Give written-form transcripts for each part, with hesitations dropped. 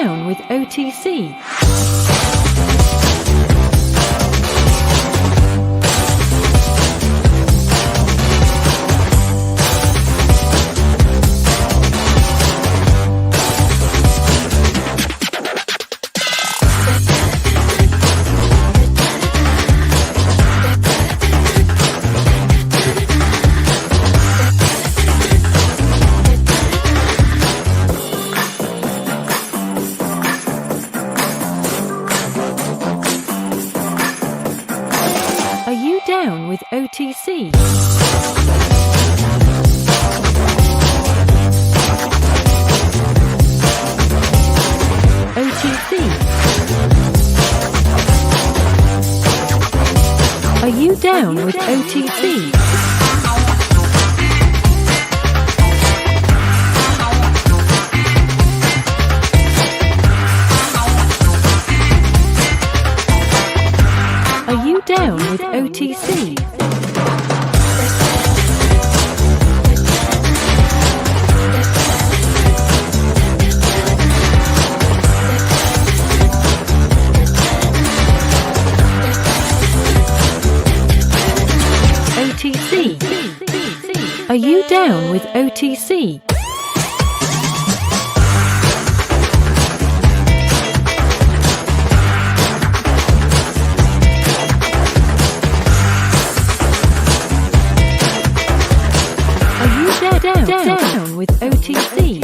down with OTC? Are you down with OTC? OTC. Are you down with OTC? Are you down with OTC? OTC. Are you down with OTC? Down with OTC.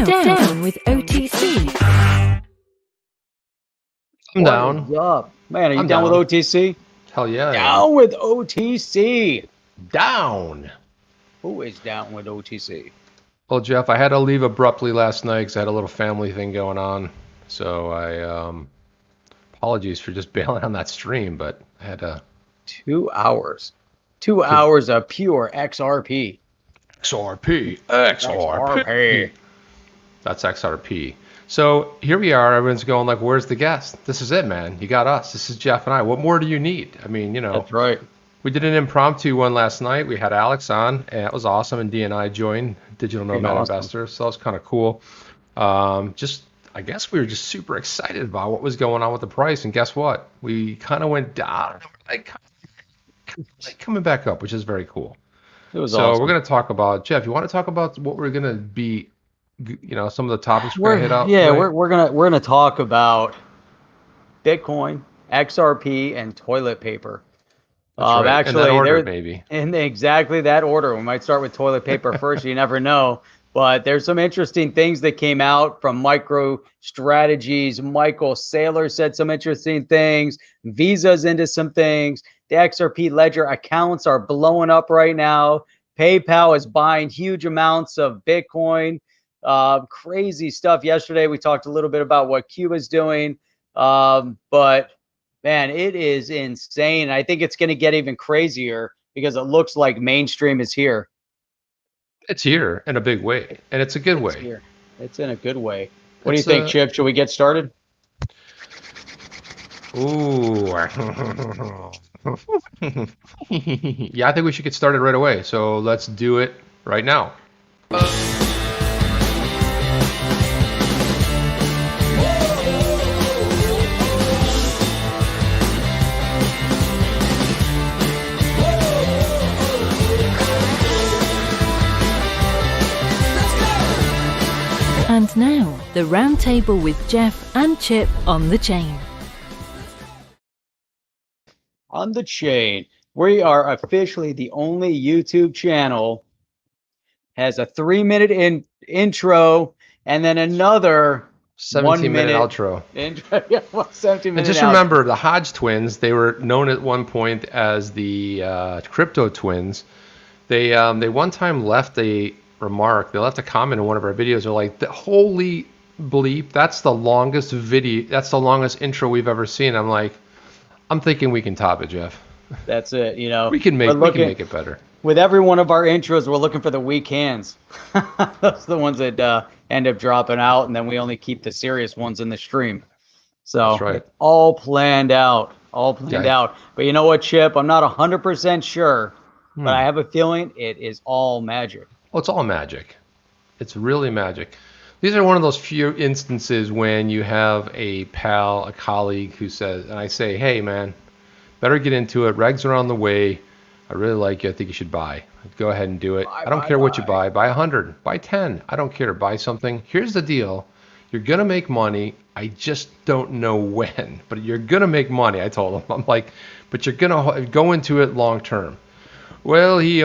Down with OTC. I'm down. What is up? Man, are you down with OTC? Hell yeah. Down with OTC. Down. Who is down with OTC? Well, Jeff, I had to leave abruptly last night because I had a little family thing going on. So I apologies for just bailing on that stream, but I had to. 2 hours. 2 hours of pure XRP. XRP. That's XRP. So here we are. Everyone's going like, where's the guest? This is it, man. You got us. This is Jeff and I. What more do you need? I mean, you know. That's right. We did an impromptu one last night. We had Alex on, and it was awesome. And DNI joined, Digital Nomad Investor. So that was kind of cool. I guess we were just super excited about what was going on with the price. And guess what? We kind of went down, like coming back up, which is very cool. It was awesome. So we're going to talk about, Jeff, you want to talk about what we're going to be, you know, some of the topics we're going to hit out? Yeah, right? we're gonna talk about Bitcoin, XRP, and toilet paper. Right. Actually, in that order, maybe. In exactly that order. We might start with toilet paper first. You never know. But there's some interesting things that came out from MicroStrategy's Michael Saylor said some interesting things. Visa's into some things. The XRP ledger accounts are blowing up right now. PayPal is buying huge amounts of Bitcoin. Crazy stuff. Yesterday, we talked a little bit about what Cuba's doing. But, man, it is insane. I think it's going to get even crazier because it looks like mainstream is here. It's here in a big way, and it's a good way. Here. It's in a good way. What do you think, Chip? Should we get started? Ooh. Yeah, I think we should get started right away. So let's do it right now. And now, the roundtable with Jeff and Chip on the chain. On the chain, we are officially the only YouTube channel has a 3-minute intro and then another 17-minute outro. Intro. Yeah, well, 17-minute. And just remember, the Hodge twins, they were known at one point as the crypto twins. They one time left a remark. They left a comment in one of our videos. They're like, holy bleep, that's the longest video. That's the longest intro we've ever seen. I'm like, I'm thinking we can top it, Jeff. That's it. You know, we can make it better. With every one of our intros, we're looking for the weak hands. Those are the ones that end up dropping out, and then we only keep the serious ones in the stream. So that's right. It's all planned out, out. But you know what, Chip? I'm not 100% sure, but I have a feeling it is all magic. Oh, it's all magic. It's really magic. These are one of those few instances when you have a pal, a colleague who says, and I say, hey, man, better get into it. Regs are on the way. I really like you. I think you should buy. Go ahead and do it. I don't care what you buy. Buy 100. Buy 10. I don't care. Buy something. Here's the deal. You're going to make money. I just don't know when. But you're going to make money, I told him. I'm like, but you're going to go into it long term. Well, he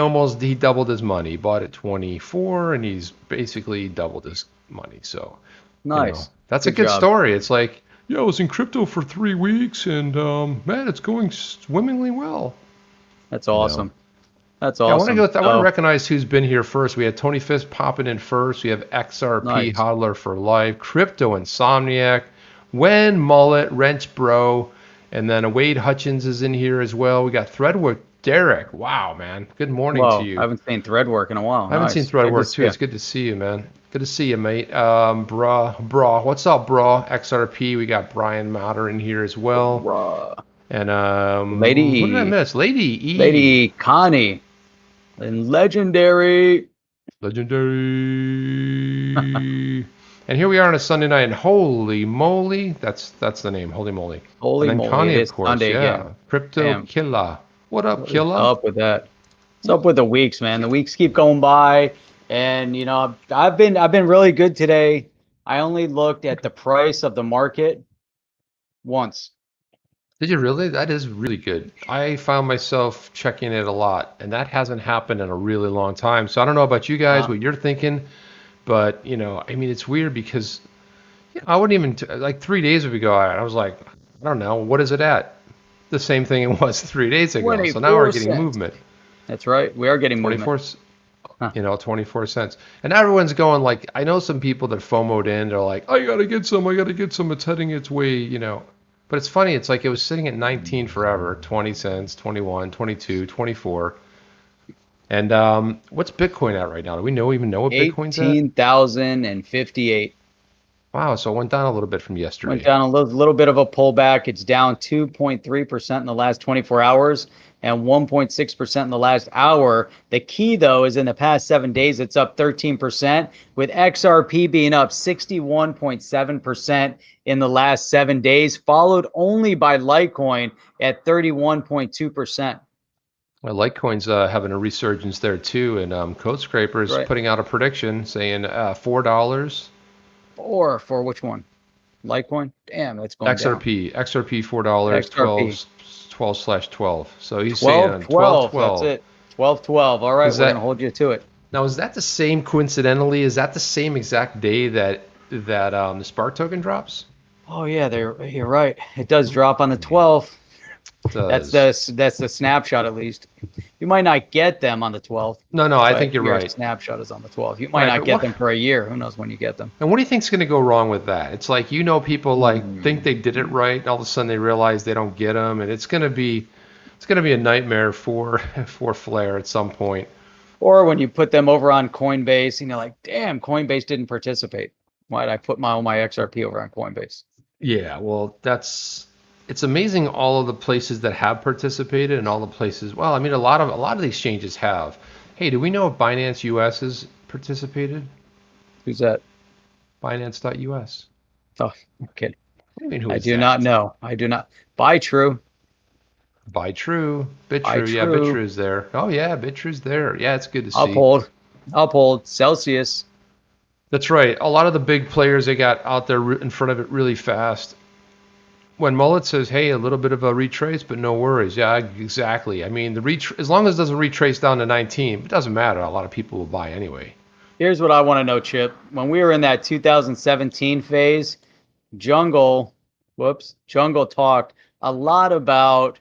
doubled his money. He bought at 24, and he's basically doubled his money. So, nice. That's a good story. It's like, I was in crypto for 3 weeks, and man, it's going swimmingly well. That's awesome. That's awesome. I want to recognize who's been here first. We had Tony Fisk popping in first. We have XRP Hodler for life, Crypto Insomniac, Wen Mullet, Wrench Bro, and then Wade Hutchins is in here as well. We got Threadwork Derek. Wow, man. Good morning to you. I haven't seen Threadwork in a while. I haven't seen Threadwork too. It's good to see you, man. Good to see you, mate. Bra. What's up, bra? XRP. We got Brian Matter in here as well. Bra. And Lady E. What did I miss? Lady E. Lady Connie. And Legendary. And here we are on a Sunday night, and holy moly, that's the name, holy moly. Holy and then moly, Connie, it of course, Sunday yeah. again. Crypto Killer. What up, Killer? What's up with that? What's up with the weeks, man? The weeks keep going by, and you know, I've been really good today. I only looked at the price of the market once. Did you really? That is really good. I found myself checking it a lot, and that hasn't happened in a really long time. So I don't know about you guys, what you're thinking, but I mean, it's weird because I wouldn't even like 3 days ago. I was like, I don't know, what is it at? The same thing it was 3 days ago. So now we're getting movement. That's right. We are getting 24, movement. 24 cents. And everyone's going like, I know some people that FOMO'd in. They're like, I got to get some. It's heading its way, But it's funny. It's like it was sitting at 19 forever, 20 cents, 21, 22, 24. And what's Bitcoin at right now? Do we even know what Bitcoin's at? 18,058. Wow, so it went down a little bit from yesterday. Went down a little bit of a pullback. It's down 2.3% in the last 24 hours and 1.6% in the last hour. The key, though, is in the past 7 days, it's up 13%, with XRP being up 61.7% in the last 7 days, followed only by Litecoin at 31.2%. Well, Litecoin's having a resurgence there, too, and Code Scraper's putting out a prediction saying $4. For which one? Litecoin? Damn, that's going XRP. down. XRP $4, 12/12. So he's 12, saying 12. That's it. 12/12. All right, we're going to hold you to it. Now, is that the same, coincidentally, is that the same exact day that the Spark token drops? Oh, yeah, you're right. It does drop on the 12th. That's the snapshot, at least. You might not get them on the 12th. No, I think you're right. Snapshot is on the 12th. You might not get them for a year. Who knows when you get them? And what do you think's going to go wrong with that? It's like, people think they did it right, and all of a sudden they realize they don't get them, and it's going to be a nightmare for Flare at some point. Or when you put them over on Coinbase, and you're like, damn, Coinbase didn't participate. Why did I put all my XRP over on Coinbase? Yeah, well, it's amazing all of the places that have participated and all the places. Well, I mean, a lot of the exchanges have. Hey, do we know if Binance US has participated? Who's that? Binance.us. Oh, I'm kidding. What do you mean, who is I do that? not know. I do not. Buy True. BitTrue. Yeah, BitTrue's there. Oh yeah, BitTrue's there. Yeah, it's good to see. Uphold. Celsius. That's right. A lot of the big players, they got out there in front of it really fast. When Mullet says, "Hey, a little bit of a retrace, but no worries," yeah, exactly. I mean, as long as it doesn't retrace down to 19, it doesn't matter. A lot of people will buy anyway. Here's what I want to know, Chip. When we were in that 2017 phase, Jungle talked a lot about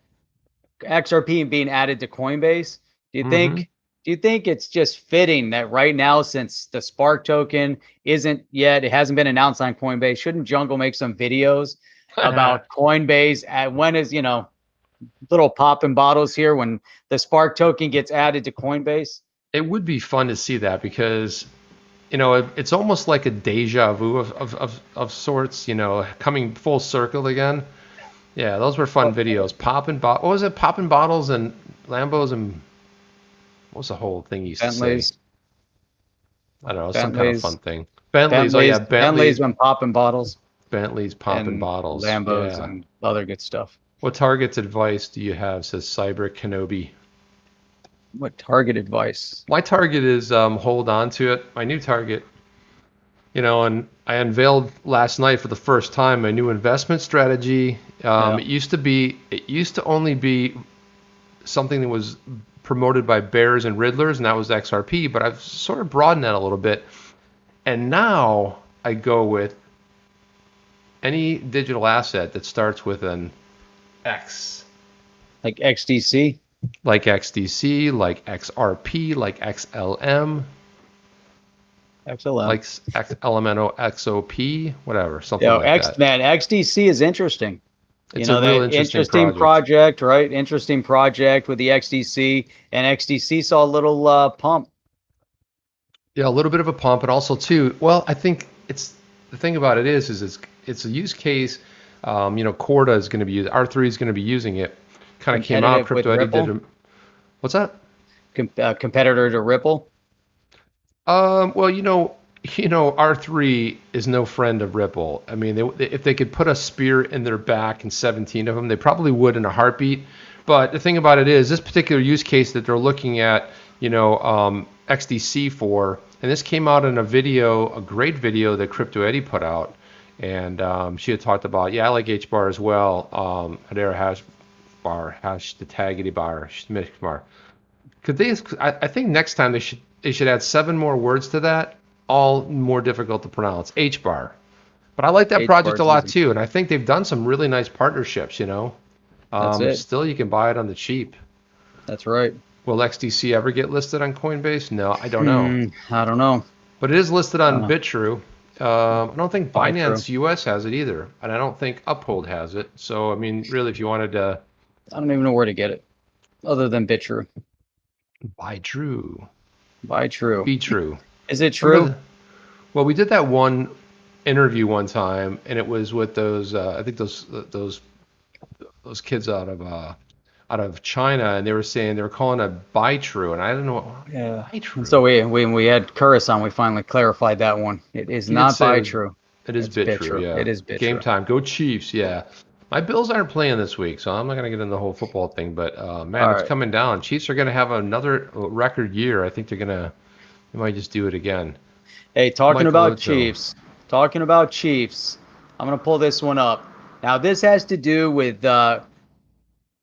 XRP being added to Coinbase. Do you think do you think it's just fitting that right now, since the Spark token isn't yet, it hasn't been announced on Coinbase, shouldn't Jungle make some videos about Coinbase at when is, little popping bottles here when the Spark token gets added to Coinbase? It would be fun to see that because, it's almost like a deja vu of sorts, coming full circle again. Yeah, those were fun videos. What was it? Popping bottles and Lambos and what was the whole thing you Bentleys. say? I don't know, some kind of fun thing. Bentleys. Oh yeah, Bentleys when popping bottles. Bentleys popping bottles. Lambos and other good stuff. What target's advice do you have? Says Cyber Kenobi. What target advice? My target is hold on to it. My new target, and I unveiled last night for the first time my new investment strategy. It used to only be something that was promoted by bears and riddlers, and that was XRP, but I've sort of broadened that a little bit. And now I go with any digital asset that starts with an X. Like XDC? Like XDC, like XRP, like XLM. XLM. Like XLMNO, XOP, whatever, something like that. Man, XDC is interesting. It's a real interesting project, right? Interesting project with the XDC, and XDC saw a little pump. Yeah, a little bit of a pump, and also too. Well, I think it's the thing about it is it's a use case. Corda is going to be R3 is going to be using it. Kind of came out. Crypto Eddie did. What's that? Competitor to Ripple. Well, R3 is no friend of Ripple. I mean, if they could put a spear in their back and 17 of them, they probably would in a heartbeat. But the thing about it is, this particular use case that they're looking at, XDC for, and this came out in a great video that Crypto Eddie put out, and she had talked about, I like HBAR as well, Hedera hash bar, hash the taggity bar, schmick bar. I think next time they should add 7 more words to that, all more difficult to pronounce. HBAR. But I like that project a lot too, and I think they've done some really nice partnerships, That's it. Still, you can buy it on the cheap. That's right. Will XDC ever get listed on Coinbase? No, I don't know. I don't know. But it is listed on BitTrue. I don't think Binance US has it either, and I don't think Uphold has it. So, I mean, really, if you wanted to... I don't even know where to get it, other than BitTrue. Buy True. Be true. Is it true? Well, we did that one interview one time, and it was with those I think those kids out of China, and they were calling it Buy True, and I don't know. Yeah. Buy True. So we had Curtis on. We finally clarified that one. It is not Buy True. It is BitTrue. Yeah. It is BitTrue. Game time. Go Chiefs. Yeah. My Bills aren't playing this week, so I'm not going to get into the whole football thing. But it's coming down. Chiefs are going to have another record year. I think they might just do it again. Hey, talking about Chiefs, I'm going to pull this one up. Now, this has to do with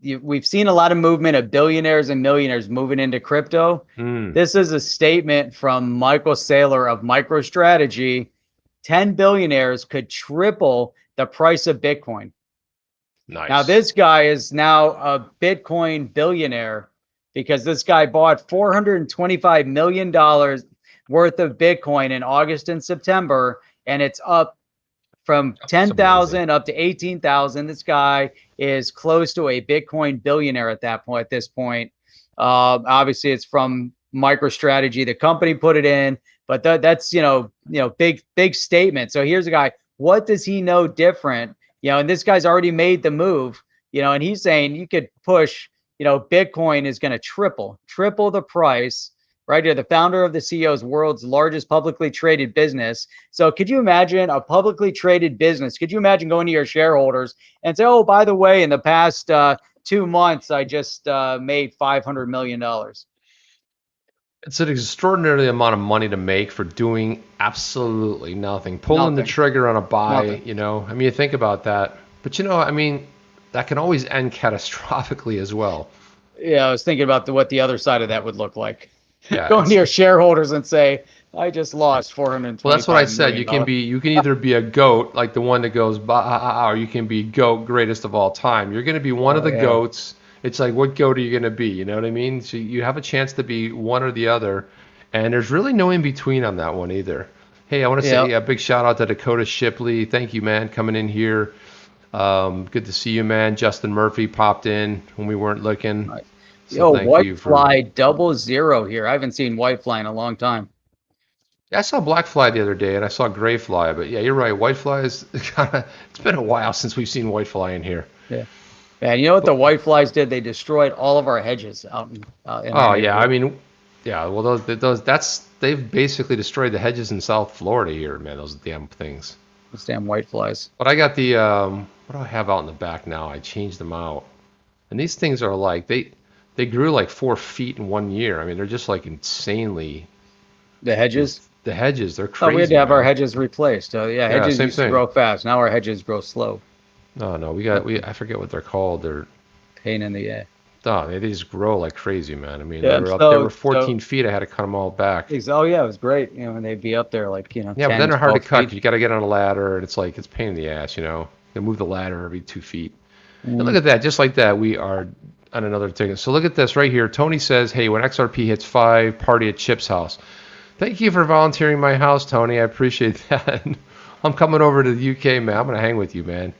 we've seen a lot of movement of billionaires and millionaires moving into crypto. This is a statement from Michael Saylor of MicroStrategy. 10 billionaires could triple the price of Bitcoin. Nice. Now, this guy is now a Bitcoin billionaire because this guy bought $425 million worth of Bitcoin in August and September, and it's up from 10,000 up to 18,000. This guy is close to a Bitcoin billionaire at this point. Obviously, it's from MicroStrategy. The company put it in, but that's big statement. So here's a guy. What does he know different? And this guy's already made the move. And he's saying you could push. Bitcoin is going to triple the price. Right here, the founder of the CEO's world's largest publicly traded business. So could you imagine a publicly traded business? Could you imagine going to your shareholders and say, oh, by the way, in the past 2 months, I just made $500 million. It's an extraordinary amount of money to make for doing absolutely nothing. Pulling the Nothing. trigger on a buy, Nothing. I mean, you think about that. But, I mean, that can always end catastrophically as well. Yeah, I was thinking about what the other side of that would look like. Yeah, Going to your shareholders and say, I just lost well, that's what I 425 said. million dollars. You can either be a goat, like the one that goes, bah, or you can be goat, greatest of all time. You're going to be one of Oh the yeah. goats. It's like, what goat are you going to be? You know what I mean? So you have a chance to be one or the other, and there's really no in between on that one either. Hey, I want to Yeah. say a big shout out to Dakota Shipley. Thank you, man, coming in here. Good to see you, man. Justin Murphy popped in when we weren't looking. Right. So Yo, thank you for. Whitefly 00 here. I haven't seen Whitefly in a long time. Yeah, I saw black fly the other day, and I saw gray fly. But yeah, you're right. White fly is kind of. It's been a while since we've seen white fly in here. Yeah. And you know what the Whiteflies did? They destroyed all of our hedges out in our Oh yeah, I neighborhood. mean, yeah. Well, they've basically destroyed the hedges in South Florida here, man. Those damn things. Those damn Whiteflies. But I got the what do I have out in the back now? I changed them out, and these things are like they grew like 4 feet in 1 year. I mean, they're just like insanely. The hedges? The hedges, they're Oh, we had crazy, to have our man. hedges replaced. Yeah, Yeah, hedges same used to thing. grow fast. Now our hedges grow slow. No, I forget what they're called. They're Pain in the ass. oh, they just grow like crazy, man. I mean, Yeah, they were so 14 feet. I had to cut them all back. oh yeah, it was great. You know, and they'd be up there like, Yeah, but 10, then they're hard to 12 cut. 'Cause feet. you got to get on a ladder, and it's like it's a pain in the ass, you know. You move the ladder every 2 feet. And look Mm. at that, just like that, we are on another ticket. So look at this right here. Tony says, "Hey, when XRP hits 5, party at Chip's house." Thank you for volunteering my house, Tony. I appreciate that. I'm coming over to the UK, man. I'm gonna hang with you, man.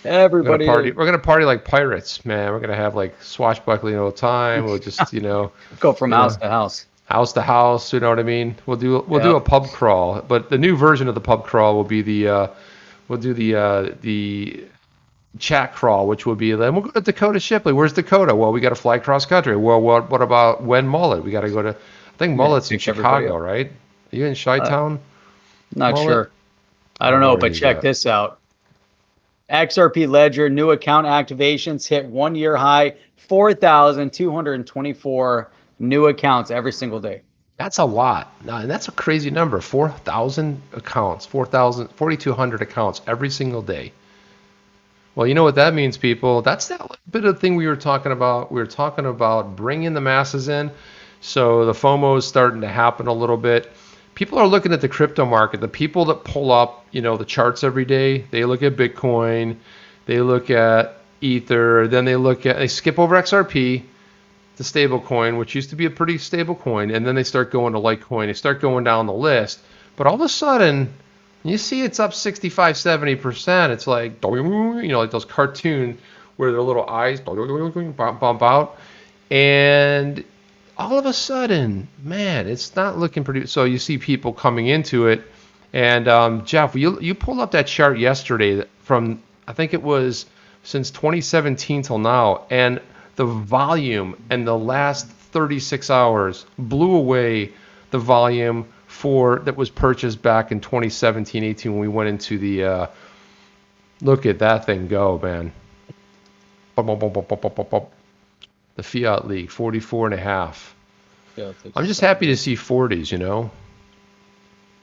We're gonna Everybody party. is We're gonna party like pirates, man. We're gonna have like swashbuckling all the time. We'll just, go from you know, house to house. house to house. You know what I mean? We'll do a Yep. pub crawl, but the new version of the pub crawl will be we'll do the chat crawl, which will be then we'll go to Dakota Shipley. Where's Dakota? Well, we got to fly cross country. Well, what about Wen Mullet? We got to go to. I think Yeah, Mullet's in pick everybody Chicago, up. right? Are you in Chi-Town, Not Mullet? sure. I don't know, Where but he's check at. this out. XRP Ledger new account activations hit 1 year high, 4,224 new accounts every single day. That's a lot. And that's a crazy number. 4,000 accounts, 4,200 accounts every single day. Well, you know what that means, people? That's that little bit of thing we were talking about. We were talking about bringing the masses in. So the FOMO is starting to happen a little bit. People are looking at the crypto market. The people that pull up, the charts every day, they look at Bitcoin, they look at Ether, then they skip over XRP, the stablecoin, which used to be a pretty stable coin, and then they start going to Litecoin. They start going down the list. But all of a sudden, you see it's up 65, 70%. It's like, like those cartoons where their little eyes bump out. And all of a sudden, man, it's not looking pretty. So you see people coming into it. And Jeff, you pulled up that chart yesterday from, I think it was since 2017 till now. And the volume in the last 36 hours blew away the volume that was purchased back in 2017, 18 when we went into the look at that thing go, man. The Fiat League, 44 and a half. I'm just happy to see 40s,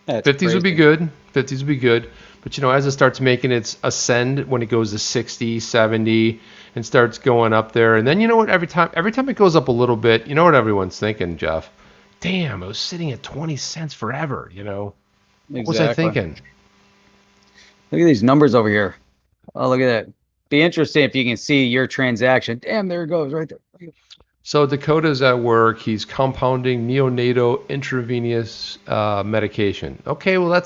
That's 50s would be crazy. good. 50s would be good. But, as it starts making its ascend, when it goes to 60, 70, and starts going up there. And then, you know what? Every time it goes up a little bit, you know what everyone's thinking, Jeff? Damn, it was sitting at 20 cents forever, What was I Exactly. thinking? Look at these numbers over here. Oh, look at that. Be interesting if you can see your transaction. Damn, there it goes right there. So Dakota's at work. He's compounding neonatal intravenous medication. Okay, well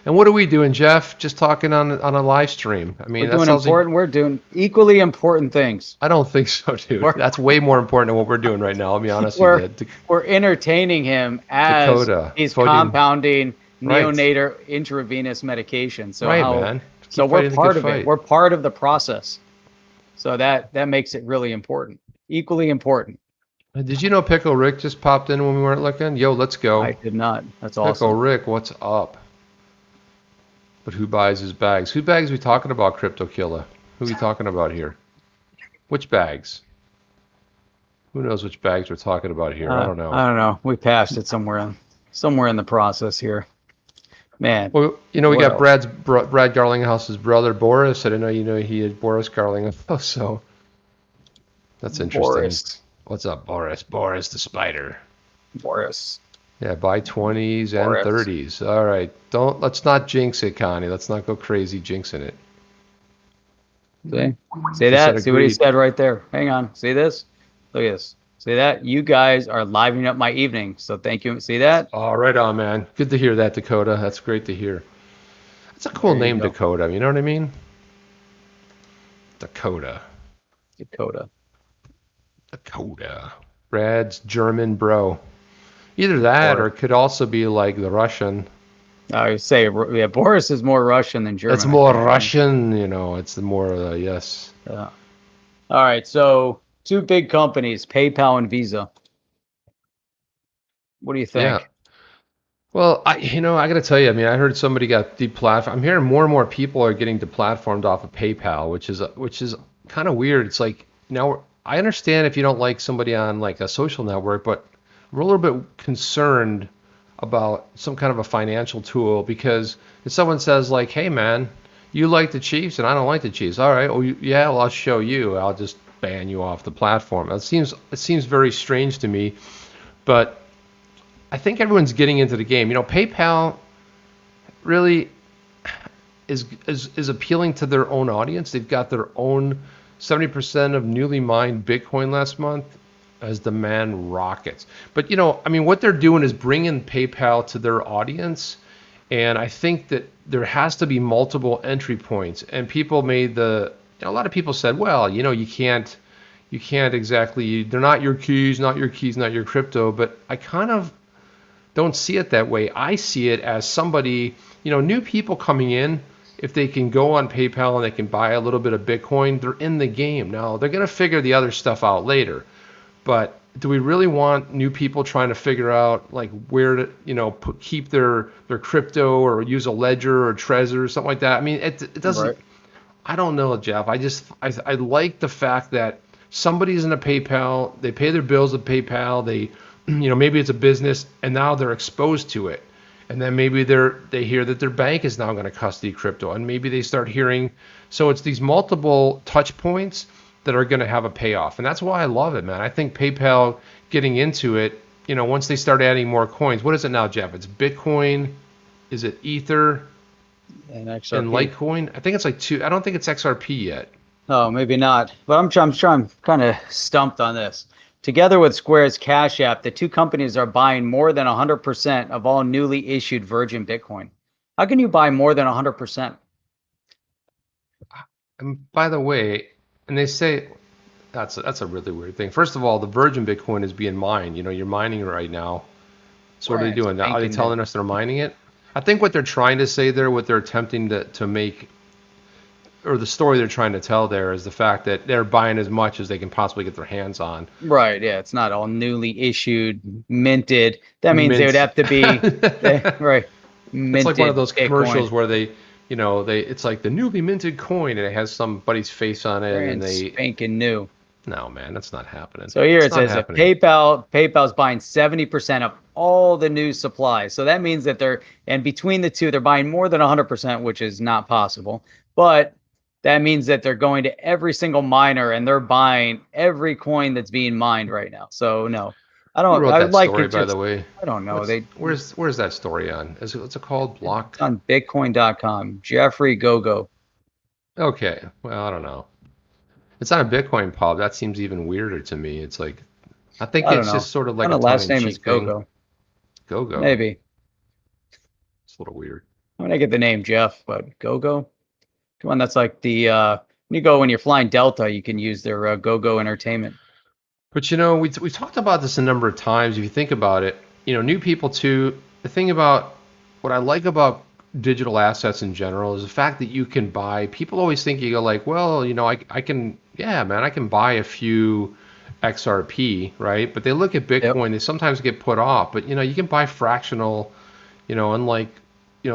and what are we doing, Jeff? Just talking on a live stream. I mean, We're that doing sounds important. We're doing equally important things. I don't think so, dude. We're- That's way more important than what we're doing right now. I'll be honest We're with you. we're entertaining him as Dakota, he's fighting- compounding Right. neonatal intravenous medication. So Right, man. So Keep we're fighting the part good of it. fight. We're part of the process. So that makes it really important. Equally important. Did you know Pickle Rick just popped in when we weren't looking? Yo, let's go. I did not. That's Pickle awesome. Rick, what's up? But who buys his bags? Who bags we talking about, Crypto Killer? Who we talking about here? Which bags? Who knows which bags we're talking about here? I don't know. I don't know. We passed it somewhere in the process here. Man. Well, we got else? Brad Garlinghouse's brother Boris. I didn't know he had Boris Garlinghouse, so that's interesting. Boris. What's up, Boris? Boris the spider. Boris. Yeah, buy 20s and Boris. 30s. All right, let's not jinx it, Connie. Let's not go crazy jinxing it. See that? See what he agreed. said right there. Hang on. See this? Look at this. See that? You guys are livening up my evening. So thank you. See that? All right, on, man. Good to hear that, Dakota. That's great to hear. That's a cool name, Dakota. You know what I mean? Dakota. Brad's German bro. Either that or it could also be like the Russian. I would say, yeah, Boris is more Russian than German. It's more Russian, it's the more, yes. Yeah. All right, so 2 big companies, PayPal and Visa. What do you think? Yeah. Well, I got to tell you, I heard somebody got deplatformed. I'm hearing more and more people are getting deplatformed off of PayPal, which is kind of weird. It's like, now I understand if you don't like somebody on like a social network, but we're a little bit concerned about some kind of a financial tool, because if someone says like, hey man, you like the Chiefs and I don't like the Chiefs. All right, well, I'll show you. I'll just ban you off the platform. It seems very strange to me, but I think everyone's getting into the game. PayPal really is appealing to their own audience. They've got their own 70% of newly mined Bitcoin last month as demand rockets. But what they're doing is bringing PayPal to their audience, and I think that there has to be multiple entry points. And people made a lot of people said, well, you can't exactly, they're not your keys, not your crypto. But I kind of don't see it that way. I see it as somebody, new people coming in, if they can go on PayPal and they can buy a little bit of Bitcoin, they're in the game. Now, they're going to figure the other stuff out later. But do we really want new people trying to figure out like where to, keep their crypto, or use a ledger or Trezor or something like that? It doesn't. Right. I don't know, Jeff. I like the fact that somebody's in a PayPal. They pay their bills with PayPal. They, maybe it's a business, and now they're exposed to it. And then maybe they hear that their bank is now going to custody crypto, and maybe they start hearing. So it's these multiple touch points that are going to have a payoff. And that's why I love it, man. I think PayPal getting into it, once they start adding more coins, what is it now, Jeff? It's Bitcoin, is it Ether, and XRP. And Litecoin? I think it's like 2. I don't think it's XRP yet. Oh, maybe not. But I'm kind of stumped on this. Together with Square's Cash App, the 2 companies are buying more than 100% of all newly issued Virgin Bitcoin. How can you buy more than 100%? And by the way, and they say that's a really weird thing. First of all, the Virgin Bitcoin is being mined. You're mining it right now. So what are they doing? Are they telling us they're mining it? I think what they're trying to say there, what they're attempting to make, or the story they're trying to tell there, is the fact that they're buying as much as they can possibly get their hands on. Right. Yeah. It's not all newly issued, minted. That means they would have to be right. Minted. It's like one of those commercials Bitcoin. where they it's like the newly minted coin, and it has somebody's face on it, and they spanking new. No, man, that's not happening. So here it says that PayPal's buying 70% of all the new supply. So that means that and between the two, they're buying more than 100%, which is not possible. But that means that they're going to every single miner and they're buying every coin that's being mined right now. So no, I don't. Who wrote that like story, it. By the way, I don't know. Where's that story on? What's it called? Block? It's on Bitcoin.com. Jeffrey Gogo. Okay. Well, I don't know. It's on a Bitcoin pub. That seems even weirder to me. It's like, I think it's just sort of like a last name is Gogo. Gogo. Maybe. It's a little weird. I'm gonna get the name Jeff, but Gogo. Come on, that's like the when you're flying Delta, you can use their Gogo Entertainment. But we talked about this a number of times. If you think about it, new people too. The thing about what I like about digital assets in general is the fact that you can buy. People always think you go like, well, I can, yeah, man, I can buy a few XRP, right? But they look at Bitcoin, yep. They sometimes get put off. But you can buy fractional, unlike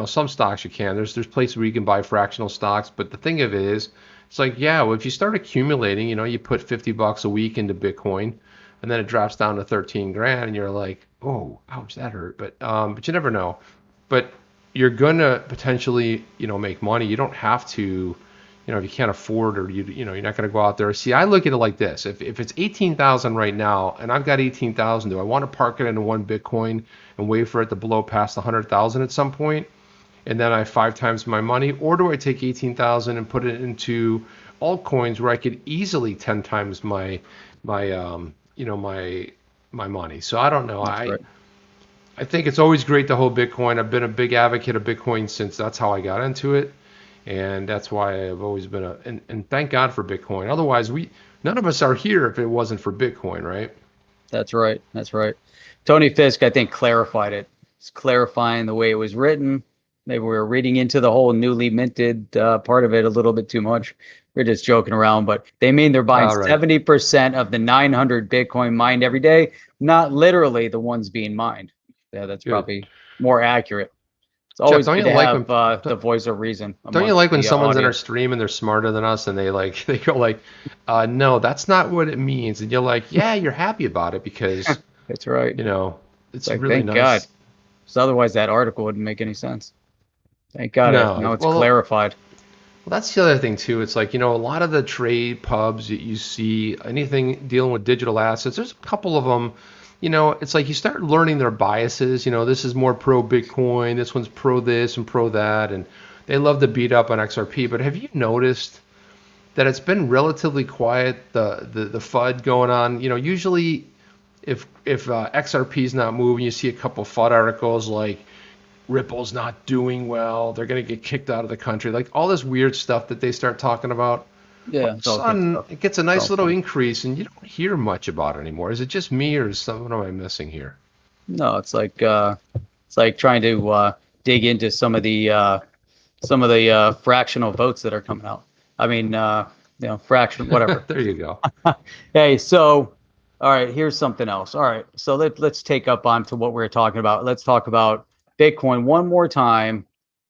some stocks you can. There's places where you can buy fractional stocks. But the thing of it is, it's like, yeah, well, if you start accumulating, you put $50 a week into Bitcoin, and then it drops down to 13 grand, and you're like, oh, ouch, that hurt. But you never know. But you're gonna potentially, make money. You don't have to, if you can't afford, or you're not gonna go out there. See, I look at it like this: if it's 18,000 right now, and I've got 18,000, do I want to park it into one Bitcoin and wait for it to blow past 100,000 at some point, and then I have 5 times my money, or do I take 18,000 and put it into altcoins where I could easily 10 times my money? So I don't know. That's right. I think it's always great to hold Bitcoin. I've been a big advocate of Bitcoin since that's how I got into it. And that's why I've always been and thank God for Bitcoin. Otherwise, none of us are here if it wasn't for Bitcoin, right? That's right. That's right. Tony Fisk, I think, clarified it. It's clarifying the way it was written. Maybe we were reading into the whole newly minted part of it a little bit too much. We're just joking around, but they mean they're buying 70% of the 900 Bitcoin mined every day, not literally the ones being mined. Yeah, that's probably more accurate. It's always Jeff, good to have the voice of reason. Don't you like when someone's in audience. our stream and they're smarter than us, and they go like, no, that's not what it means, and you're like, yeah, you're happy about it because that's right. It's like, really thank nice. God. So otherwise, that article wouldn't make any sense. Thank God. Now it's clarified. Well, that's the other thing too. It's like, a lot of the trade pubs that you see, anything dealing with digital assets, there's a couple of them. It's like you start learning their biases. This is more pro Bitcoin, this one's pro this and pro that, and they love to beat up on XRP. But have you noticed that it's been relatively quiet, the FUD going on? Usually if XRP is not moving, you see a couple FUD articles like Ripple's not doing well, they're going to get kicked out of the country, like all this weird stuff that they start talking about. Yeah, it gets a nice little increase, and you don't hear much about it anymore. Is it just me, or what am I missing here? No, it's like trying to dig into some of the fractional votes that are coming out. I mean, fraction, whatever. There you go. Hey, so all right, here's something else. All right, so let's take up onto what we're talking about. Let's talk about Bitcoin one more time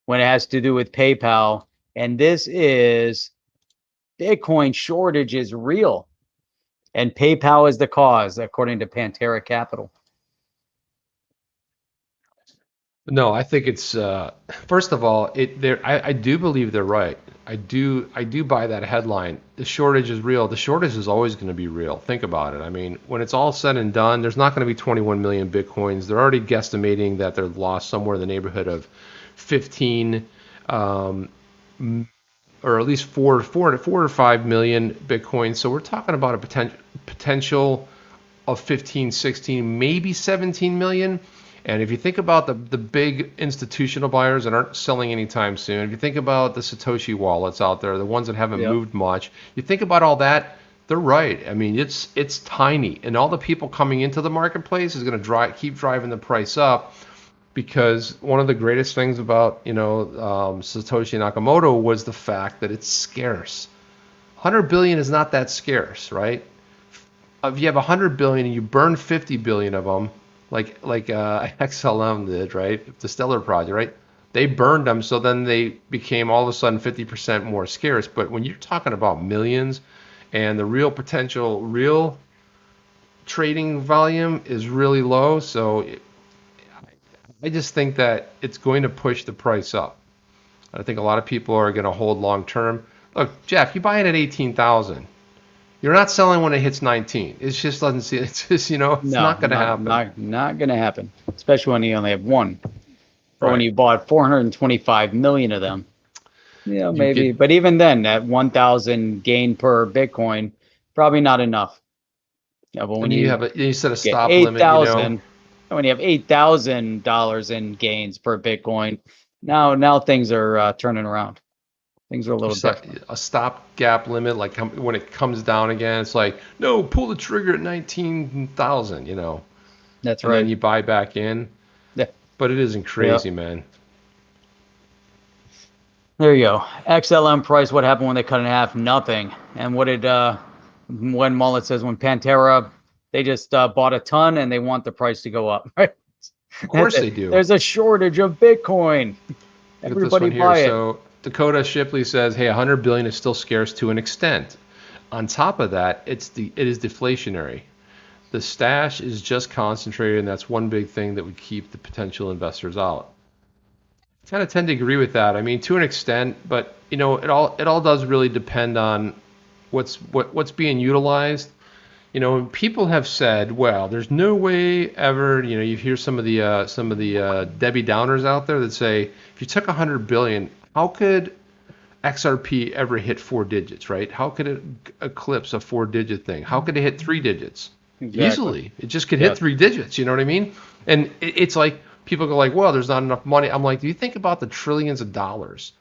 when it has to do with PayPal, and this is Bitcoin shortage is real, and PayPal is the cause, according to Pantera Capital. No, I think it's first of all, I do believe they're right. I do buy that headline. The shortage is real. The shortage is always going to be real. Think about it. I mean, when it's all said and done, there's not going to be 21 million Bitcoins. They're already guesstimating that they're lost somewhere in the neighborhood of 15 or at least 4 or 5 million Bitcoins. So we're talking about a potential of 15, 16, maybe 17 million. And if you think about the big institutional buyers that aren't selling anytime soon, if you think about the Satoshi wallets out there, the ones that haven't moved much, you think about all that, they're right. I mean, it's tiny, and all the people coming into the marketplace is going to keep driving the price up, because one of the greatest things about Satoshi Nakamoto was the fact that it's scarce. 100 billion is not that scarce, right? If you have 100 billion and you burn 50 billion of them, like XLM did, right? The Stellar project, right? They burned them, so then they became all of a sudden 50% more scarce. But when you're talking about millions, and the real potential, real trading volume is really low, so I just think that it's going to push the price up. I think a lot of people are going to hold long term. Look, Jeff, you buy it at 18,000. You're not selling when it hits 19. It just doesn't see. It's just it's not going to happen. Not going to happen, especially when you only have one. Or when Right. you bought 425 million of them. Maybe. But even then, that 1,000 gain per Bitcoin, probably not enough. Yeah, but when you set a get stop 8,000, limit, when you have $8,000 in gains per Bitcoin, now things are turning around. Things are a little different. a stopgap limit, like when it comes down again, it's like, no, pull the trigger at 19,000. That's and right. then you buy back in. Yeah. But it isn't crazy, man. There you go. XLM price, what happened when they cut in half? Nothing. And what did when Mullet says when Pantera, they just bought a ton and they want the price to go up, right? Of course they do. There's a shortage of Bitcoin. Everybody buy it. So Dakota Shipley says, hey, 100 billion is still scarce to an extent. On top of that, it is deflationary. the stash is just concentrated, and that's one big thing that would keep the potential investors out. I kind of tend to agree with that. I mean, to an extent, but it all does really depend on what's being utilized. People have said, well, there's no way ever. You hear some of the Debbie Downers out there that say, if you took 100 billion, how could XRP ever hit 4 digits, right? How could it eclipse a 4-digit thing? How could it hit 3 digits? Exactly. Easily. It just could hit 3 digits, you know what I mean? And it's like, people go like, well, there's not enough money. I'm like, do you think about the trillions of dollars?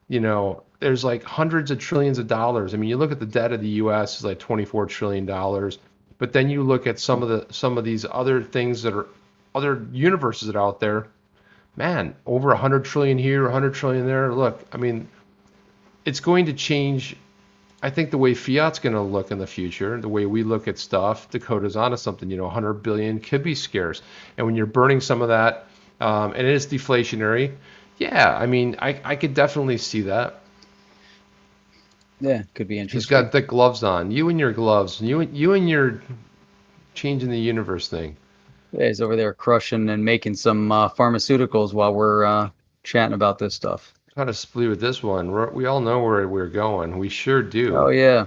There's like hundreds of trillions of dollars. I mean, you look at the debt of the U.S. is like $24 trillion. But then you look at some of these other things that are other universes that are out there, man, over 100 trillion here, 100 trillion there. Look, I mean, it's going to change. I think the way fiat's going to look in the future, the way we look at stuff, Dakota's onto something. 100 billion could be scarce, and when you're burning some of that, and it is deflationary. Yeah, I mean, I could definitely see that. Yeah, could be interesting. He's got thick gloves on. You and your gloves. You and your changing the universe thing. Yeah, he's over there crushing and making some pharmaceuticals while we're chatting about this stuff. How to split with this one. We all know where we're going. We sure do. Oh, yeah.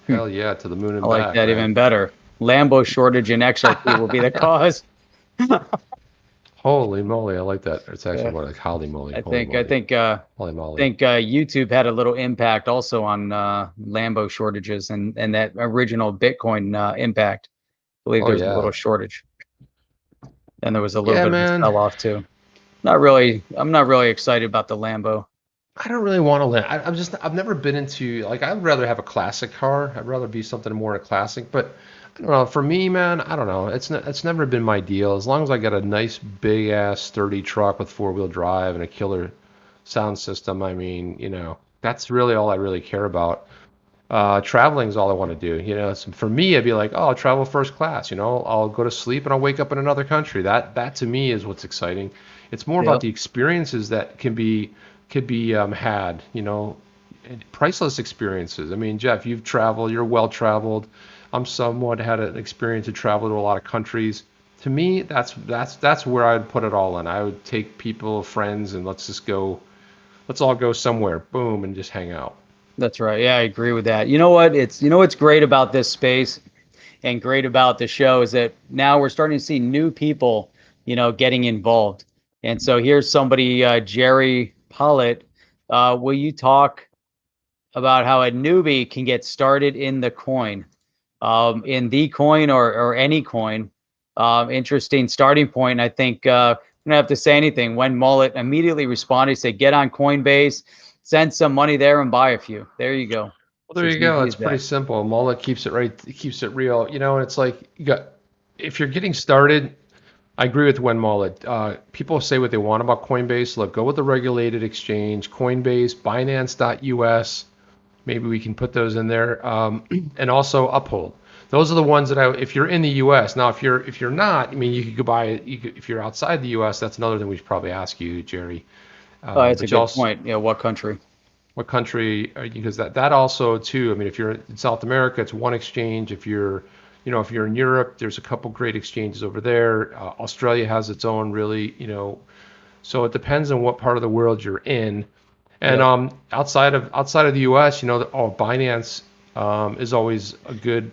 Hell yeah, to the moon and back. I like that, right? Even better. Lambo shortage and XRP will be the cause. Holy moly, I like that. It's actually more like holy moly. I think YouTube had a little impact also on Lambo shortages and that original Bitcoin impact. I believe there's a little shortage. And there was a little bit of a sell-off too. I'm not really excited about the Lambo. I don't really want to I've never been into, like, I'd rather have a classic car. I'd rather be something more a classic, but I don't know. For me, man, I don't know. It's never been my deal. As long as I got a nice big ass sturdy truck with 4-wheel drive and a killer sound system, I mean, that's really all I really care about. Traveling is all I want to do. So for me, I'd be like, oh, I'll travel first class. I'll go to sleep and I'll wake up in another country. That to me is what's exciting. It's more about the experiences that can be had. Priceless experiences. I mean, Jeff, you've traveled. You're well traveled. I'm somewhat had an experience to travel to a lot of countries. To me, that's where I'd put it all in. I would take people, friends, and let's all go somewhere, boom, and just hang out. That's right. Yeah, I agree with that. You know what? What's great about this space and great about the show is that now we're starting to see new people, getting involved. And so here's somebody, Jerry Pollitt. Will you talk about how a newbie can get started in the coin? In the coin or any coin. Interesting starting point. I think I don't have to say anything. When Mullet immediately responded, he said, get on Coinbase, send some money there and buy a few. There you go. Well, there you go. It's pretty simple. Mullet keeps it keeps it real. And it's like, if you're getting started, I agree with Wen Mullet. People say what they want about Coinbase. Look, go with the regulated exchange, Coinbase, Binance.us. Maybe we can put those in there, and also Uphold. Those are the ones that if you're in the U.S. Now, if you're not, I mean, you could go buy it. If you're outside the U.S., that's another thing we should probably ask you, Jerry. That's a good point. Yeah, what country? What country? Because that also too. I mean, if you're in South America, it's one exchange. If you're in Europe, there's a couple great exchanges over there. Australia has its own really, so it depends on what part of the world you're in. And outside of the U.S., Binance is always a good.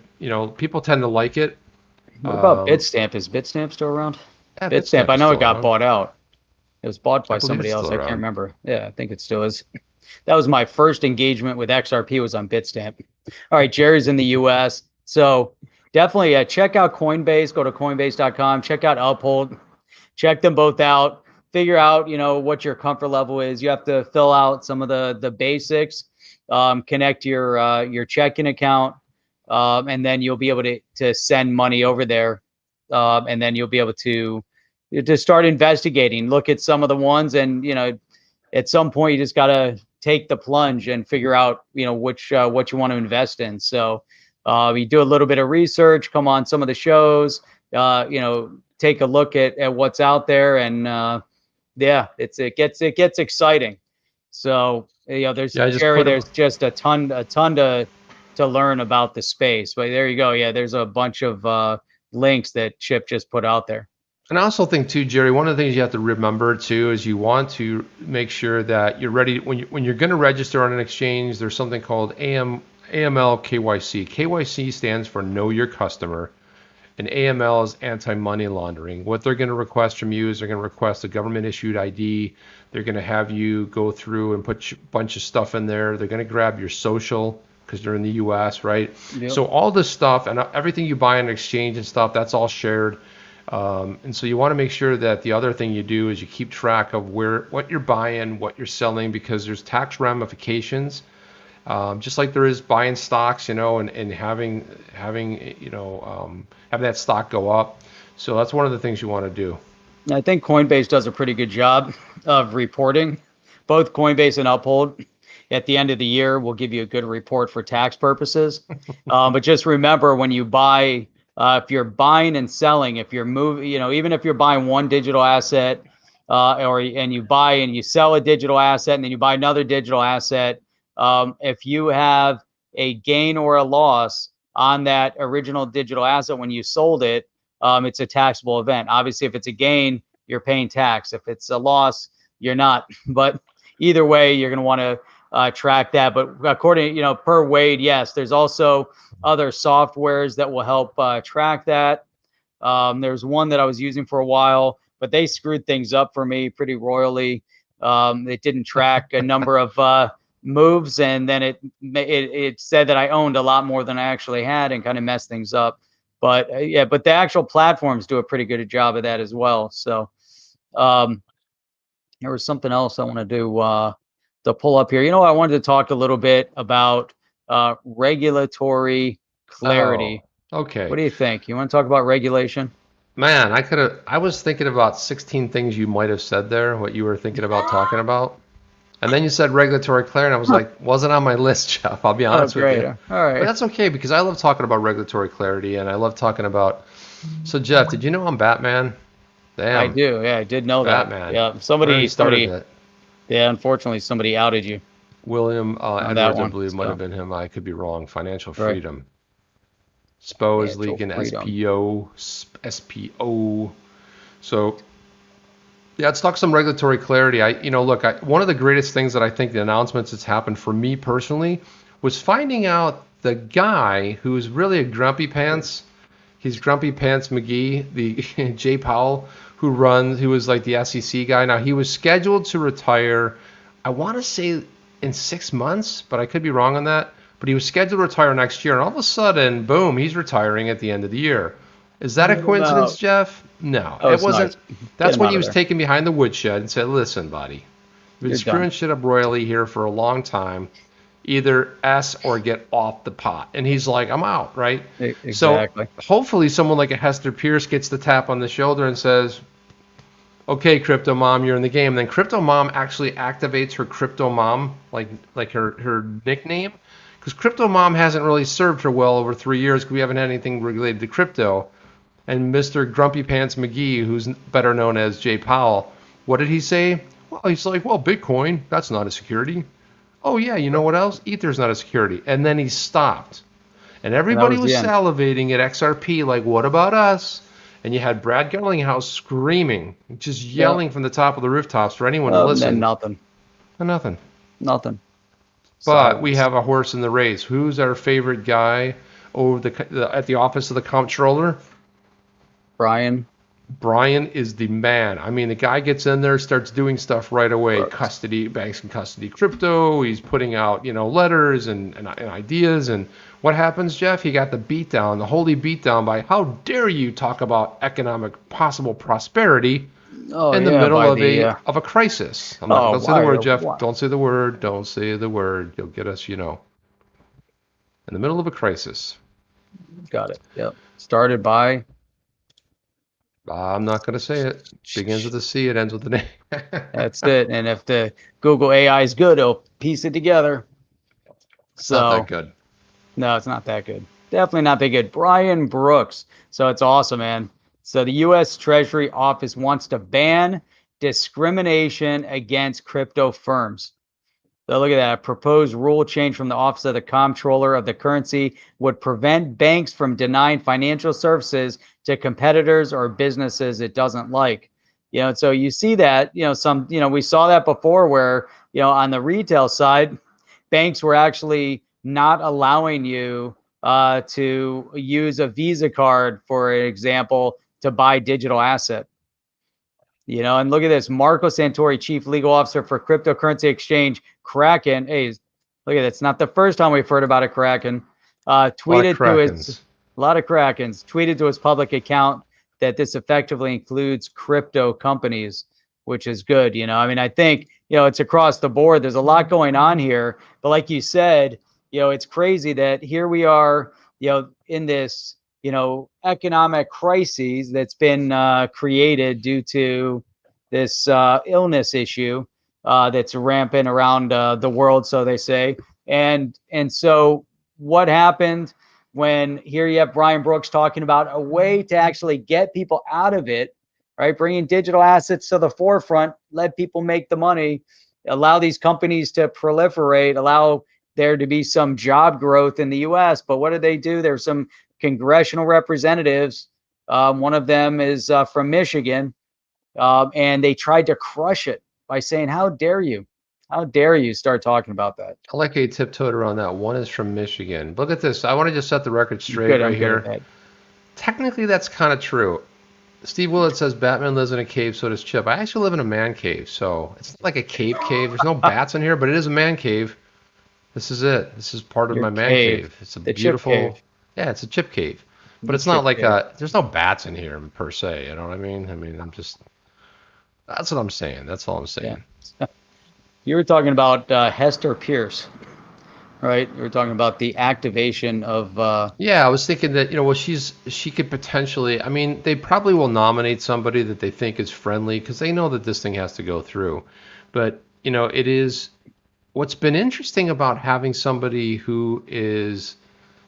People tend to like it. What about Bitstamp? Is Bitstamp still around? Yeah, Bitstamp. I know it got bought out. It was bought by somebody else. I can't remember. Yeah, I think it still is. That was my first engagement with XRP was on Bitstamp. All right, Jerry's in the U.S. So definitely check out Coinbase. Go to Coinbase.com. Check out Uphold. Check them both out. Figure out, what your comfort level is. You have to fill out some of the basics. Connect your checking account, and then you'll be able to send money over there, and then you'll be able to start investigating. Look at some of the ones, and at some point you just gotta take the plunge and figure out what you want to invest in. So you do a little bit of research, come on some of the shows, take a look at what's out there, and it gets exciting. So there's Jerry. There's just a ton to learn about the space. But there you go. Yeah, there's a bunch of links that Chip just put out there. And I also think too, Jerry, one of the things you have to remember too is you want to make sure that you're ready when you're going to register on an exchange. There's something called AML KYC. KYC stands for Know Your Customer, and AML is anti-money laundering. What they're going to request from you is they're going to request a government-issued ID. They're going to have you go through and put a bunch of stuff in there. They're going to grab your social because they're in the U.S., right? Yep. So all this stuff and everything you buy on an exchange and stuff, that's all shared. And so you want to make sure that the other thing you do is you keep track of what you're buying, what you're selling, because there's tax ramifications. Just like there is buying stocks, and having that stock go up. So that's one of the things you want to do. I think Coinbase does a pretty good job of reporting. Both Coinbase and Uphold at the end of the year will give you a good report for tax purposes. But just remember, when you buy, if you're buying and selling, if you're moving, even if you're buying one digital asset, and you buy and you sell a digital asset and then you buy another digital asset, if you have a gain or a loss on that original digital asset when you sold it, it's a taxable event. Obviously, if it's a gain, you're paying tax. If it's a loss, you're not. But either way, you're going to want to track that. But according, per Wade, yes, there's also other softwares that will help track that. There's one that I was using for a while, but they screwed things up for me pretty royally. It didn't track a number of moves, and then it said that I owned a lot more than I actually had and kind of messed things up. But but the actual platforms do a pretty good job of that as well. So there was something else I want to do to pull up here. I wanted to talk a little bit about regulatory clarity. Oh, okay. What do you think? You want to talk about regulation? Man, I was thinking about 16 things you might have said there, what you were thinking about talking about. And then you said regulatory clarity, and I was like, wasn't on my list, Jeff. I'll be honest with you. All right. But that's okay, because I love talking about regulatory clarity, and I love talking about. So, Jeff, did you know I'm Batman? Damn. I do. Yeah, I did know Batman. that. Yeah, somebody started it. Yeah, unfortunately, somebody outed you. William Edwards, I believe, might have been him. I could be wrong. Financial freedom. SPO is leaking SPO. So. Yeah, let's talk some regulatory clarity. One of the greatest things that I think the announcements that's happened for me personally was finding out the guy who's really a grumpy pants. He's Grumpy Pants McGee, the Jay Powell, who was like the SEC guy. Now, he was scheduled to retire, I want to say in 6 months, but I could be wrong on that. But he was scheduled to retire next year, and all of a sudden, boom, he's retiring at the end of the year. Is that a coincidence, Jeff? No, it wasn't. That's when he was taken behind the woodshed and said, listen, buddy, you've been screwing shit up royally here for a long time. Either S or get off the pot. And he's like, I'm out, right? Exactly. So hopefully someone like a Hester Pierce gets the tap on the shoulder and says, okay, Crypto Mom, you're in the game. And then Crypto Mom actually activates her Crypto Mom, like her nickname. Because Crypto Mom hasn't really served her well over 3 years because we haven't had anything related to crypto. And Mr. Grumpy Pants McGee, who's better known as Jay Powell, what did he say? Well, he's like, Bitcoin, that's not a security. Oh, yeah, you know what else? Ether's not a security. And then he stopped. And everybody was salivating at XRP, like, what about us? And you had Brad Garlinghouse screaming, just yelling from the top of the rooftops for anyone to listen. And nothing. Nothing. But we have a horse in the race. Who's our favorite guy at the office of the comptroller? Brian is the man. I mean, the guy gets in there, starts doing stuff right away. Custody, banks and custody crypto. He's putting out, letters and ideas. And what happens, Jeff? He got the holy beatdown by how dare you talk about economic possible prosperity in the middle of a crisis. Don't say the word, Jeff. Don't say the word. Don't say the word. You'll get us, in the middle of a crisis. Got it. Yep. Started by. I'm not going to say it. Begins with a C, it ends with an A. That's it. And if the Google AI is good, it'll piece it together. It's not that good. No, it's not that good. Definitely not that good. Brian Brooks. So it's awesome, man. So the U.S. Treasury Office wants to ban discrimination against crypto firms. So look at that. A proposed rule change from the Office of the Comptroller of the Currency would prevent banks from denying financial services to competitors or businesses it doesn't like. So you see that, we saw that before where, on the retail side, banks were actually not allowing you to use a Visa card, for example, to buy digital asset. And look at this. Marco Santori, Chief Legal Officer for cryptocurrency exchange Kraken. Hey, look at that. It's not the first time we've heard about a Kraken. Tweeted to his a lot of Krakens. Tweeted to his public account that this effectively includes crypto companies, which is good. I think it's across the board. There's a lot going on here, but like you said, it's crazy that here we are, in this economic crises that's been created due to this illness issue that's rampant around the world, so they say. And so what happened when here you have Brian Brooks talking about a way to actually get people out of it, right? Bringing digital assets to the forefront, let people make the money, allow these companies to proliferate, allow there to be some job growth in the US. But what do? There's some congressional representatives. One of them is from Michigan, and they tried to crush it by saying, "How dare you? How dare you start talking about that?" I like how you tiptoed around that. One is from Michigan. Look at this. I want to just set the record straight right here. Technically, that's kind of true. Steve Willett says Batman lives in a cave, so does Chip. I actually live in a man cave, so it's not like a cave. There's no bats in here, but it is a man cave. This is it. This is part of my man cave. It's a beautiful, yeah, it's a chip cave. But it's not like there's no bats in here per se. You know what I mean? That's what I'm saying. That's all I'm saying. Yeah. You were talking about Hester Pierce, right? You were talking about the activation of. Yeah, I was thinking that, well, she could potentially, they probably will nominate somebody that they think is friendly because they know that this thing has to go through. But, it is. What's been interesting about having somebody who is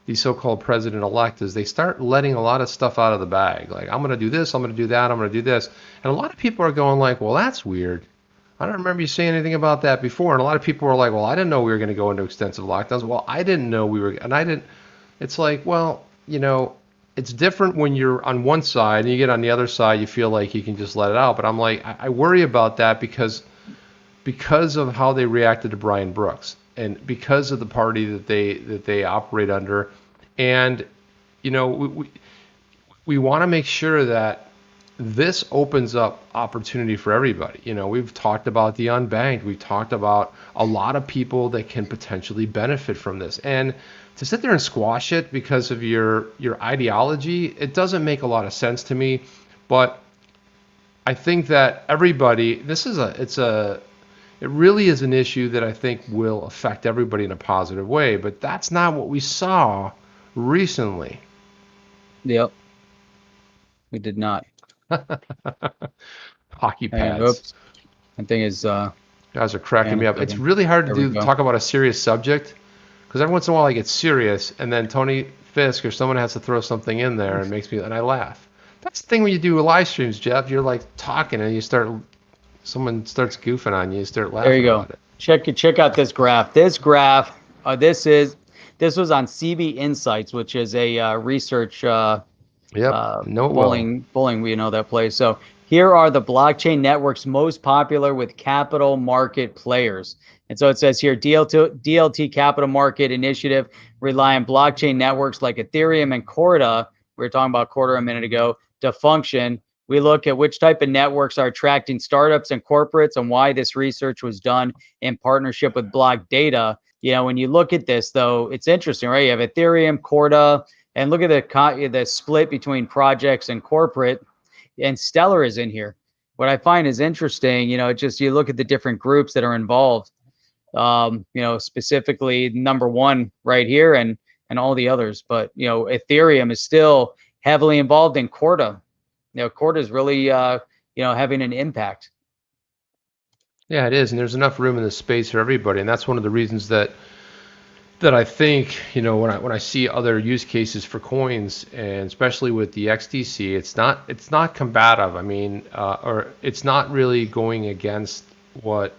the so-called president-elect is they start letting a lot of stuff out of the bag. Like, I'm going to do this, I'm going to do that, I'm going to do this. And a lot of people are going like, well, that's weird. I don't remember you saying anything about that before. And a lot of people are like, well, I didn't know we were going to go into extensive lockdowns. Well, I didn't know we were. And I didn't. It's like, well, it's different when you're on one side and you get on the other side, you feel like you can just let it out. But I'm like, I worry about that because of how they reacted to Brian Brooks and because of the party that they operate under. And, we want to make sure that this opens up opportunity for everybody. We've talked about the unbanked. We've talked about a lot of people that can potentially benefit from this. And to sit there and squash it because of your ideology, it doesn't make a lot of sense to me. But I think that everybody, it really is an issue that I think will affect everybody in a positive way, but that's not what we saw recently. Yep. We did not. Hockey pads. Oops. That thing is guys are cracking me up. It's really hard to talk about a serious subject because every once in a while I get serious and then Tony Fisk or someone has to throw something in there and I laugh. That's the thing when you do live streams, Jeff. You're like talking and someone starts goofing on you, start laughing. There you go. Check out this graph. This graph, this was on CB Insights, which is a research bowling, we know that place. So here are the blockchain networks most popular with capital market players. And so it says here, DLT Capital Market Initiative rely on blockchain networks like Ethereum and Corda. We were talking about Corda a minute ago to function. We look at which type of networks are attracting startups and corporates and why this research was done in partnership with Block Data. When you look at this, though, it's interesting, right? You have Ethereum, Corda, and look at the split between projects and corporate, and Stellar is in here. What I find is interesting, you look at the different groups that are involved, specifically number one right here and all the others. But, Ethereum is still heavily involved in Corda. Corda is really, having an impact. Yeah, it is, and there's enough room in the space for everybody, and that's one of the reasons that I think, when I see other use cases for coins, and especially with the XDC, it's not combative. Or it's not really going against what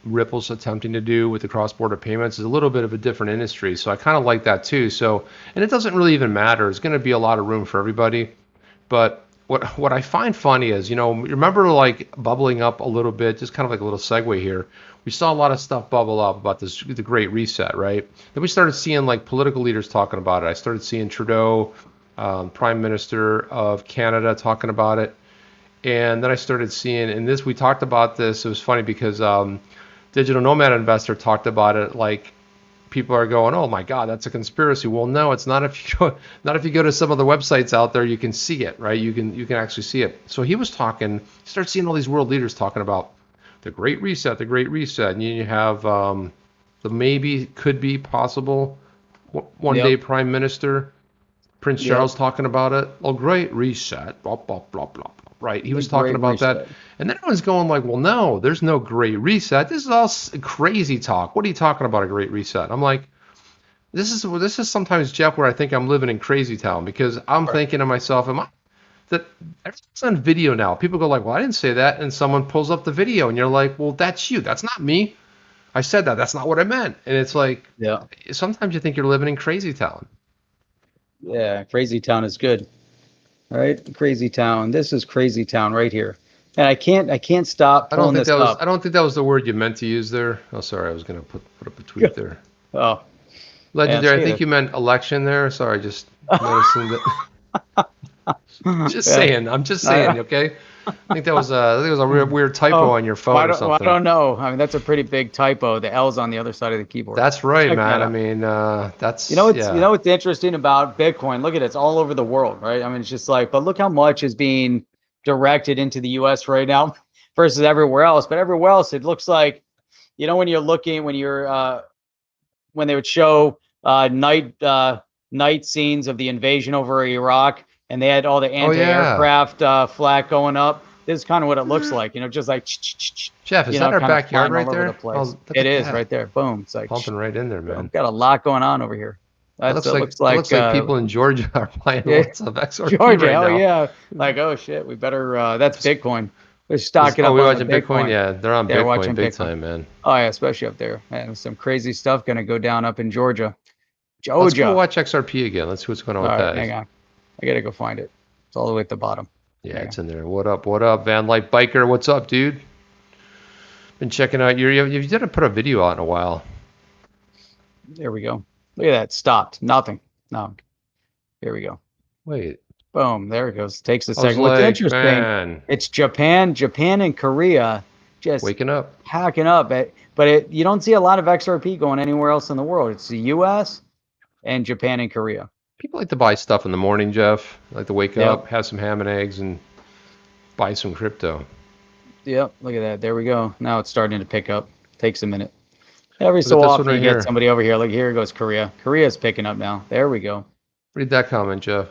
Ripple's attempting to do with the cross-border payments is a little bit of a different industry. So I kind of like that too. So, and it doesn't really even matter. It's going to be a lot of room for everybody. But what I find funny is, remember like bubbling up a little bit, just kind of like a little segue here. We saw a lot of stuff bubble up about the Great Reset, right? Then we started seeing like political leaders talking about it. I started seeing Trudeau, Prime Minister of Canada, talking about it. And then I started seeing, and this, we talked about this. It was funny because Digital Nomad Investor talked about it like people are going, oh my God, that's a conspiracy. Well, no, it's not. If you go to some of the websites out there, you can see it, right? You can actually see it. So he was talking, start seeing all these world leaders talking about the Great Reset, and you have the maybe could be possible one day Prime Minister Prince Charles talking about it. Oh, Great Reset, blah blah blah blah. Right, he was talking about that, and then everyone's going like, well, no, there's no Great Reset. This is all crazy talk. What are you talking about, a Great Reset? I'm like, this is sometimes, Jeff, where I think I'm living in crazy town, because I'm thinking to myself, that everything's on video now. People go like, well, I didn't say that, and someone pulls up the video, and you're like, well, that's you. That's not me. I said that. That's not what I meant. And it's like, sometimes you think you're living in crazy town. Yeah, crazy town is good. All right, crazy town. This is crazy town right here, and I can't stop pulling this up. I don't think that was the word you meant to use there. Oh, sorry, I was gonna put up a tweet there. Oh, legendary. I think you meant election there. Sorry, just noticing that. Just saying. I'm just saying. Okay. I think that was a weird typo on your phone or something. Well, I don't know. I mean, that's a pretty big typo. The L's on the other side of the keyboard. That's right, man. I mean, that's you know what's interesting about Bitcoin. Look at it. It's all over the world, right? I mean, it's just like, but look how much is being directed into the U.S. right now versus everywhere else. But everywhere else, it looks like, when you're looking, when they would show night scenes of the invasion over Iraq, and they had all the anti-aircraft flak going up. This is kind of what it looks like, just like Jeff, is that our backyard right there? It is right there. Boom. It's like pumping right in there, man. Got a lot going on over here. It looks like people in Georgia are playing lots of XRP Georgia, right now. Yeah. Like, oh shit, we better. That's Bitcoin. We're stocking up. Are we watching Bitcoin? Yeah, they're on Bitcoin big time, man. Oh yeah, especially up there. Man, some crazy stuff gonna go down up in Georgia. Let's go watch XRP again. Let's see what's going on with that. Hang on. I gotta go find it. It's all the way at the bottom. Yeah, it's in there. What up, Van Light Biker? What's up, dude? Been checking out you didn't put a video out in a while. There we go. Look at that. Stopped. Nothing. No. Here we go. Wait. Boom. There it goes. Takes a second. What's interesting? Man. It's Japan and Korea just waking up, hacking up. But you don't see a lot of XRP going anywhere else in the world. It's the U.S. and Japan and Korea. People like to buy stuff in the morning, Jeff. Like to wake up, have some ham and eggs, and buy some crypto. Yep, look at that. There we go. Now it's starting to pick up. Takes a minute. Every so often you get somebody over here. Look, here goes Korea. Korea's picking up now. There we go. Read that comment, Jeff.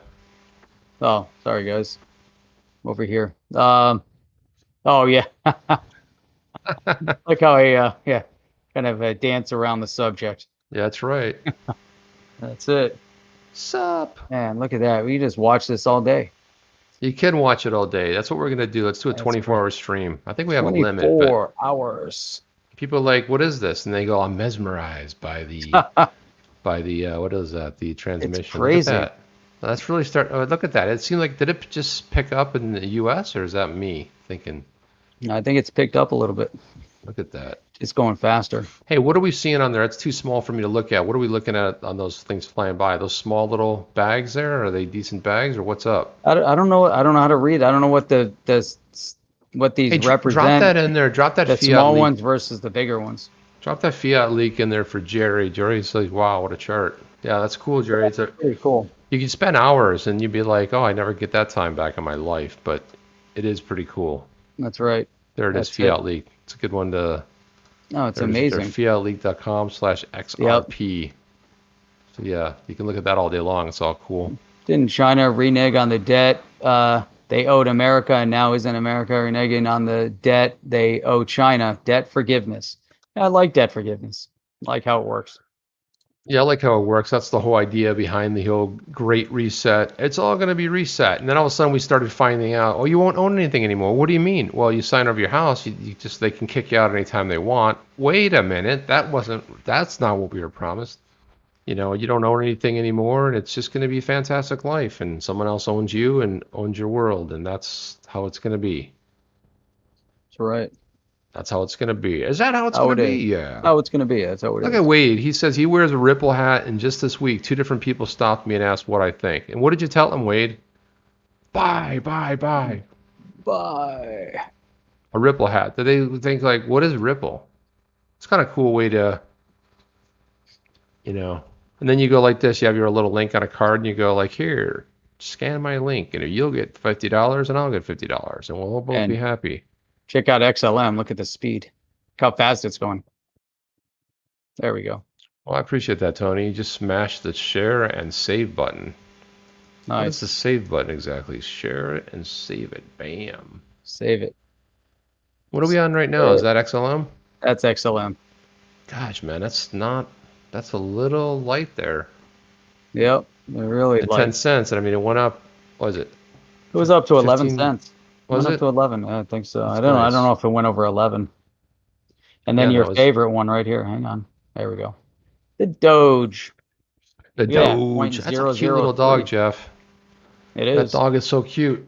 Oh, sorry, guys. Over here. Oh, yeah. Look how I, kind of dance around the subject. Yeah, that's right. That's it. Sup? Man, look at that. We just watch this all day. You can watch it all day. That's what we're going to do. Let's do a 24-hour stream. I think we have a limit. 24 hours. People are like, what is this? And they go, I'm mesmerized by the, what is that? The transmission. It's crazy. Look at that. That's really look at that. It seemed like, did it just pick up in the U.S. or is that me thinking? I think it's picked up a little bit. Look at that. It's going faster. Hey, what are we seeing on there? It's too small for me to look at. What are we looking at on those things flying by? Those small little bags there? Are they decent bags or what's up? I don't know. I don't know how to read. I don't know what what these represent. Drop that in there. Drop that the fiat small leak. Ones versus the bigger ones. Drop that fiat leak in there for Jerry. Jerry says, wow, what a chart. Yeah, that's cool, Jerry. It's pretty cool. You can spend hours and you'd be like, oh, I never get that time back in my life. But it is pretty cool. That's right. There it is, fiat leak. It's a good one to... Oh, it's amazing. Fiatleak.com/XRP. Yep. So yeah, you can look at that all day long. It's all cool. Didn't China renege on the debt they owed America, and now isn't America reneging on the debt they owe China? Debt forgiveness. Yeah, I like debt forgiveness. I like how it works. Yeah, I like how it works. That's the whole idea behind the whole great reset. It's all going to be reset. And then all of a sudden we started finding out, oh, you won't own anything anymore. What do you mean? Well, you sign over your house, you just they can kick you out anytime they want. Wait a minute, that's not what we were promised. You know, you don't own anything anymore, and it's just going to be a fantastic life, and someone else owns you and owns your world, and that's how it's going to be. That's right. That's how it's going to be. Is that how it's How going to it be? is. Yeah. How it's going to be. That's how it Look is. at Wade. He says he wears a Ripple hat, and just this week, two different people stopped me and asked what I think. And what did you tell them, Wade? Buy, buy, buy. Bye. A Ripple hat. Did they think like, what is Ripple? It's kind of a cool way to, you know. And then you go like this. You have your little link on a card, and you go like, here, scan my link, and you'll get $50, and I'll get $50, and we'll both be happy. Check out XLM. Look at the speed. Look how fast it's going. There we go. Well, I appreciate that, Tony. You just smash the share and save button. Nice. What is the save button exactly? Share it and save it. Bam. Save it. What are we on right now? Is that XLM? That's XLM. Gosh, man, that's a little light there. Yep. They're really At light. 10 cents. And I mean, it went up, what was it? It was up to 11 15 cents. Was went it? up to 11. I think so. That's I don't know. I nice. don't know if it went over 11. And then Yeah, your that was- favorite one right here. Hang on. There we go. The Doge. The Yeah, Doge. That's a cute little 0.003. dog, Jeff. It That is. dog is so cute.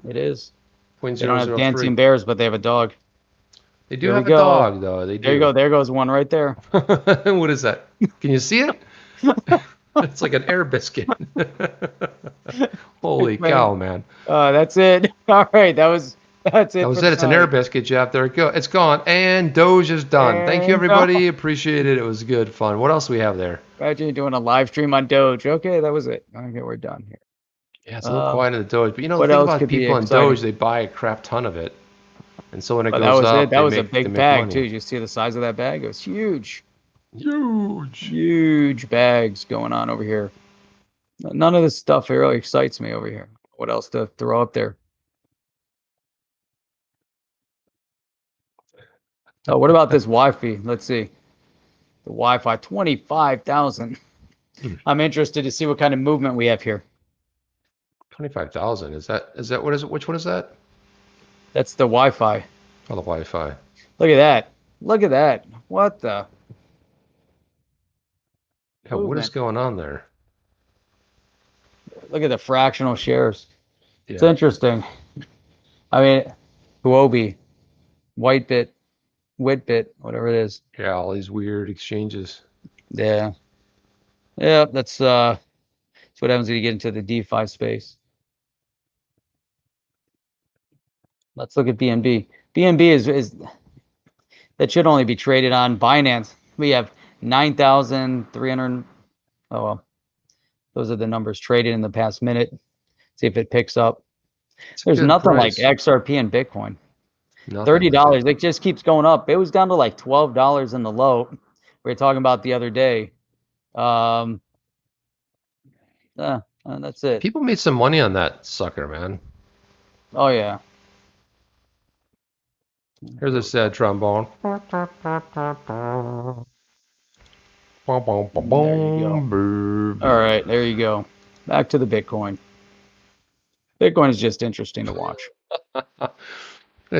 It is. Point They don't have 003. dancing bears, but they have a dog. They do There we have a go. dog, though. They do. There you go. There goes one right there. What is that? Can you see it? It's like an air biscuit. Holy cow, man. That's it. All right. That's it. That was for it. It's an air tonight. biscuit, Jeff. There it go. It's gone. And Doge is done. Thank you, And everybody. Appreciate it. It was good fun. What else do we have there? Imagine doing a live stream on Doge. Okay, that was it. Okay, we're done here. Yeah, it's a little quiet in the Doge. But you know, the what thing else about could be people in exciting? Doge, they buy a crap ton of it. And so when it But goes that was up, it. That was a they big make bag money. too. Did you see the size of that bag? It was huge. Huge. Huge bags going on over here. None of this stuff really excites me over here. What else to throw up there? Oh, what about this Wi-Fi? Let's see. The Wi-Fi, 25,000. I'm interested to see what kind of movement we have here. 25,000. Is that what is it? Which one is that? That's the Wi-Fi. Oh, the Wi-Fi. Look at that. Look at that. What the? Yeah, what is Movement. going on there? Look at the fractional shares. It's Yeah. interesting. I mean, Huobi, Whitebit, Witbit, whatever it is. Yeah, all these weird exchanges. Yeah. Yeah, that's what happens when you get into the DeFi space. Let's look at BNB. BNB is that should only be traded on Binance. We have 9,300. Oh well. Those are the numbers traded in the past minute. See if it picks up. It's a There's good nothing price. like XRP and Bitcoin. Nothing $30. like It just keeps going up. It was down to like $12 in the low. We were talking about the other day. That's it. People made some money on that sucker, man. Oh yeah. Here's a sad trombone. All right, there you go. Back to the Bitcoin. Bitcoin is just interesting to watch.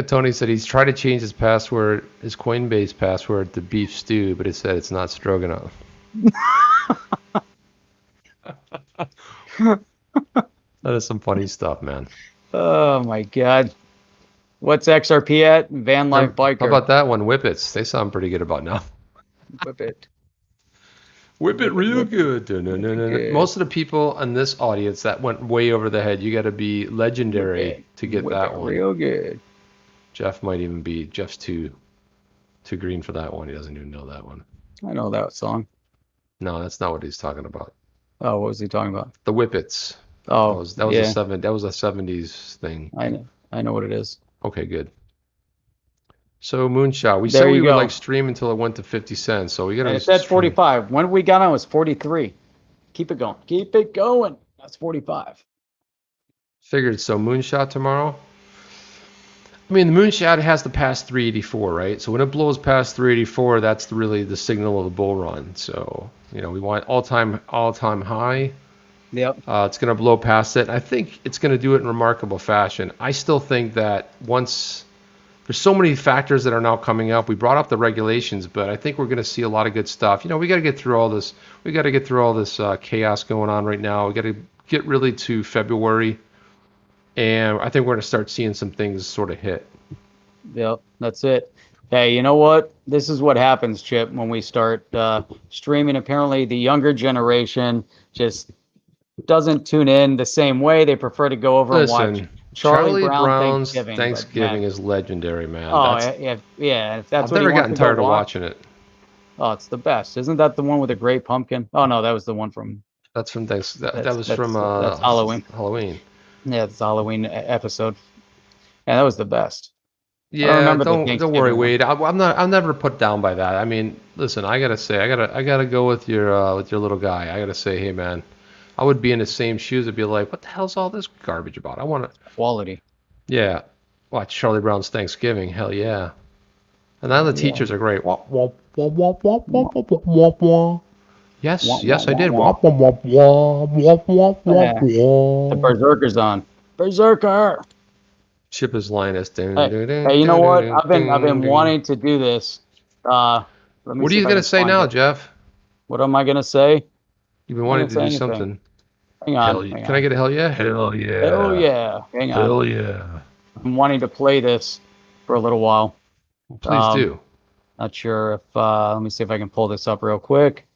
Tony said he's tried to change his password, his Coinbase password, to beef stew, but it said it's not stroganoff. That is some funny stuff, man. Oh my God. What's XRP at? Van Life Biker. How about that one? Whippets. They sound pretty good about now. Whip it. Whip it real good. Good. Most of the people in this audience, that went way over the head. You got to be legendary to get Whip that it one. real good. Jeff might even be. Jeff's too green for that one. He doesn't even know that one. I know that song. No, that's not what he's talking about. Oh, what was he talking about? The Whippets. Oh, That was yeah. that was a 70s thing. I know what it is. Okay, good. So Moonshot, we There said we you would go. like stream until it went to 50 cents. So we got And to it said 45. When we got on it was 43. Keep it going. Keep it going. That's 45. Figured. So Moonshot tomorrow. I mean, the moonshot has to pass 384, right? So when it blows past 384, that's really the signal of the bull run. So, you know, we want all-time high. Yep. It's going to blow past it. I think it's going to do it in remarkable fashion. I still think that once there's so many factors that are now coming up. We brought up the regulations, but I think we're going to see a lot of good stuff. You know, we got to get through all this. We got to get through all this chaos going on right now. We got to get really to February, and I think we're going to start seeing some things sort of hit. Yep, that's it. Hey, you know what? This is what happens, Chip, when we start streaming. Apparently, the younger generation just doesn't tune in the same way. They prefer to go over and watch Charlie Brown's Thanksgiving is legendary, man. Oh, yeah. If that's I've what never he wants gotten to go tired of watch. watching it. Oh, it's the best. Isn't that the one with the great pumpkin? Oh no, that was the one from. That's from that's That's Halloween. Yeah, it's a Halloween episode. Yeah, that was the best. Yeah, don't worry, Wade. I'm never put down by that. I mean, listen, I gotta say, I gotta go with your little guy. I gotta say, hey man, I would be in the same shoes. I'd be like, what the hell's all this garbage about? I want quality. Yeah, watch Charlie Brown's Thanksgiving. Hell yeah. And now the teachers are great. Wah, wah, wah, wah, wah, wah, wah, wah, wah. Yes, yes, I did. Wah, wah, wah, wah, wah, wah, wah, wah. The Berserker's on. Berserker. Chip is Linus. Hey, you know what? I've been wanting to do this. What are you gonna say now, Jeff? What am I gonna say? You've been wanting to do something. Hang on. Can I get a hell yeah? Hell yeah. Hell yeah. Hang on. Hell yeah. I'm wanting to play this for a little while. Please do. Not sure if let me see if I can pull this up real quick.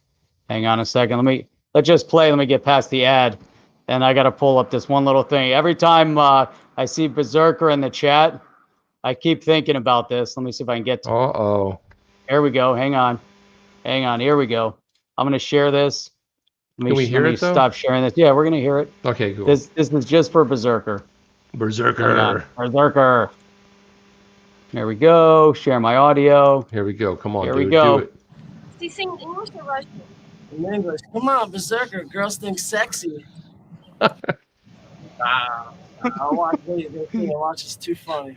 Hang on a second. Let's just play. Let me get past the ad. And I gotta pull up this one little thing. Every time I see Berserker in the chat, I keep thinking about this. Let me see if I can get to Uh-oh. Here we go. Hang on. Here we go. I'm gonna share this. Can we hear it though? Stop sharing this. Yeah, we're gonna hear it. Okay, cool. This is just for Berserker. Berserker. Berserker. There we go. Share my audio. Here we go. Come on, Here dude. we go. Do it. Does he sing English or Russian? In English. Come on, Berserker. Girls think sexy. I watch it's too funny.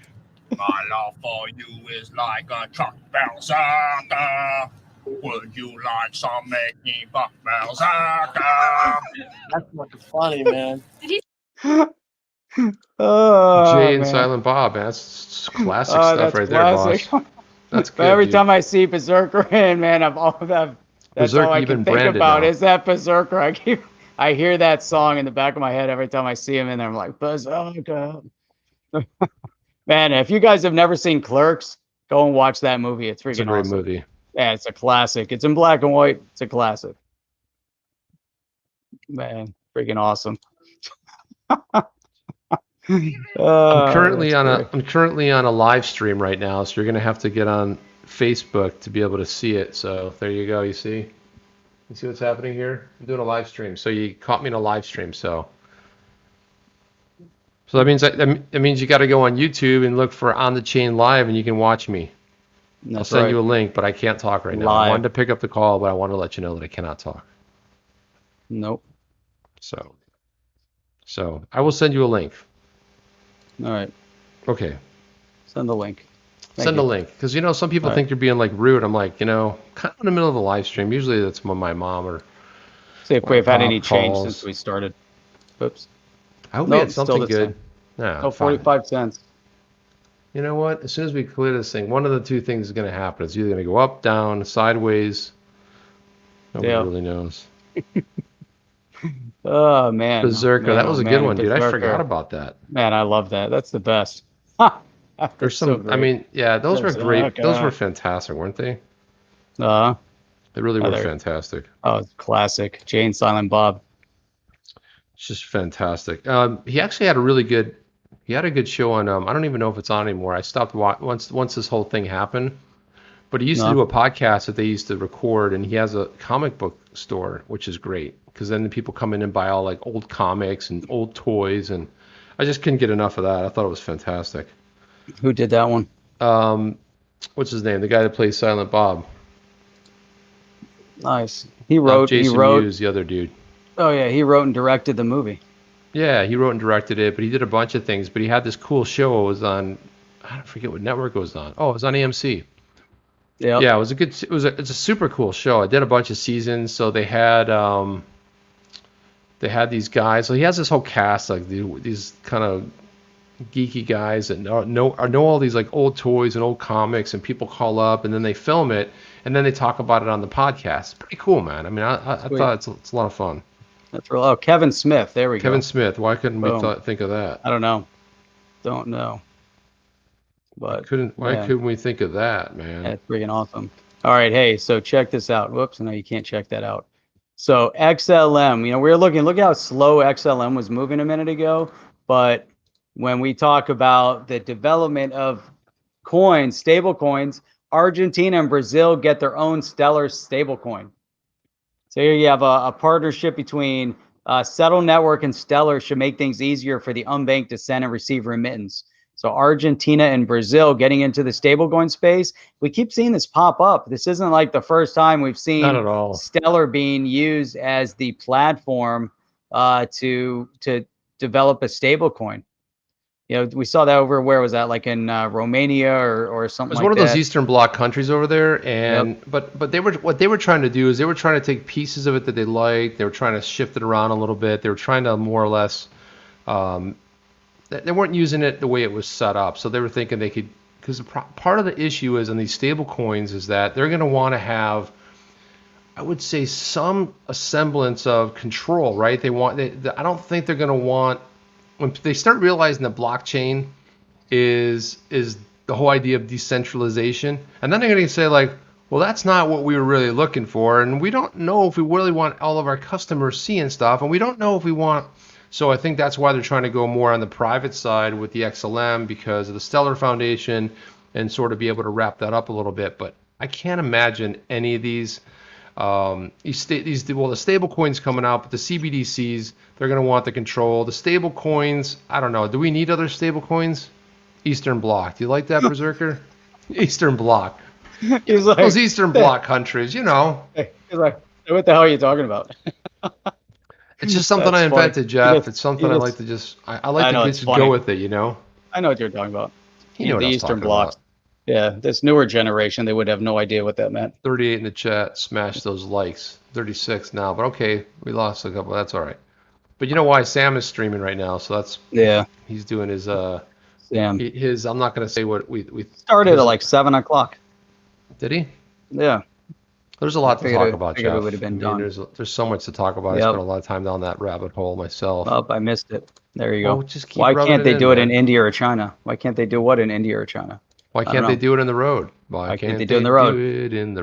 My love for you is like a truck berserker. Would you like some making buck berserker? That's fucking funny, man. Jay and Silent Bob, man. That's classic stuff right there, boss. That's good. Every time I see Berserker in, man, that's all I can think about is that Berserker. I hear that song in the back of my head every time I see him in there. I'm like, Berserker. Man, if you guys have never seen Clerks, go and watch that movie. It's freaking awesome. It's a great movie. Yeah, it's a classic. It's in black and white. It's a classic. Man, freaking awesome. I'm currently on a live stream right now, so you're gonna have to get on Facebook to be able to see it. So there you go. You see what's happening here? I'm doing a live stream. So you caught me in a live stream. So that means you got to go on YouTube and look for On the Chain Live, and you can watch me. I'll send you a link, but I can't talk right now. I wanted to pick up the call, but I want to let you know that I cannot talk. Nope. So I will send you a link. All right. Okay. Send the link. Send a link, because some people think you're being like rude. I'm like, kind of in the middle of a live stream. Usually that's when my mom or. See if we've had any change since we started. Oops. I hope we had something good. No, 45 cents. You know what? As soon as we clear this thing, one of the two things is going to happen. It's either going to go up, down, sideways. Nobody really knows. Oh, man. Berserker. That was a good one, dude. I forgot about that. Man, I love that. That's the best. There's some, those were great. Those were fantastic, weren't they? They really were fantastic. Oh, it's classic. Jane, Silent Bob. It's just fantastic. He actually had a good show on, I don't even know if it's on anymore. I stopped once this whole thing happened. But he used to do a podcast that they used to record, and he has a comic book store, which is great, because then the people come in and buy all like old comics and old toys, and I just couldn't get enough of that. I thought it was fantastic. Who did that one? What's his name? The guy that plays Silent Bob. Nice. He wrote. Mewes, the other dude. Oh yeah, he wrote and directed the movie. Yeah, he wrote and directed it, but he did a bunch of things. But he had this cool show. It was on, I forget what network it was on. Oh, it was on AMC. Yeah. Yeah, it was a good. It's a super cool show. I did a bunch of seasons, so they had these guys. So he has this whole cast, like these kind of geeky guys that know all these like old toys and old comics, and people call up and then they film it and then they talk about it on the podcast. It's pretty cool, man. I mean, I thought it's a lot of fun. That's real. Oh, Kevin Smith. There we go. Kevin Smith. Why couldn't we Boom. think of that? I don't know. Don't know. But Why couldn't we think of that, man? that's freaking awesome. All right, hey, so check this out. Whoops, no, you can't check that out. So XLM, we were look how slow XLM was moving a minute ago, but when we talk about the development of coins, stable coins, Argentina and Brazil get their own stellar stable coin. So here you have a partnership between Settle Network and Stellar should make things easier for the unbanked to send and receive remittance. So Argentina and Brazil getting into the stablecoin space. We keep seeing this pop up. This isn't like the first time we've seen Not at all. Stellar being used as the platform to develop a stablecoin. We saw that over, where was that? Like in Romania or something like that. It was one of those Eastern Bloc countries over there, and but what they were trying to do is they were trying to take pieces of it that they liked. They were trying to shift it around a little bit. They were trying to more or less. They weren't using it the way it was set up, so they were thinking they could. Because part of the issue is on these stable coins is that they're going to want to have, I would say, some semblance of control, right? I don't think they're going to want. When they start realizing that blockchain is the whole idea of decentralization, and then they're going to say like, well, that's not what we were really looking for, and we don't know if we really want all of our customers seeing stuff, and we don't know if we want. So I think that's why they're trying to go more on the private side with the XLM because of the Stellar Foundation and sort of be able to wrap that up a little bit. But I can't imagine any of these. The stable coins coming out, but the CBDCs, they're going to want the control. The stable coins, I don't know. Do we need other stable coins? Eastern Bloc. Do you like that, Berserker? Eastern Bloc. He's like, those Eastern Bloc countries, He's like, what the hell are you talking about? It's just something I invented, Jeff. It's something I like to just, I like to just go with it, I know what you're talking about. You know what the I was Eastern talking Bloc. about. Yeah, this newer generation, they would have no idea what that meant. 38 in the chat, smash those likes. 36 now, but okay, we lost a couple. That's all right. But you know why? Sam is streaming right now, so that's he's doing his Sam. I'm not gonna say what we Started at like 7 o'clock. Did he? Yeah. There's a lot to talk about, figured Jeff. it would have been done. There's so much to talk about. I spent a lot of time down that rabbit hole myself. Oh, I missed it. There you go. Just keep Why rubbing can't they do it in man. India or China? Why can't they do what in India or China? Why can't they do it in the road? Why can't they do it in the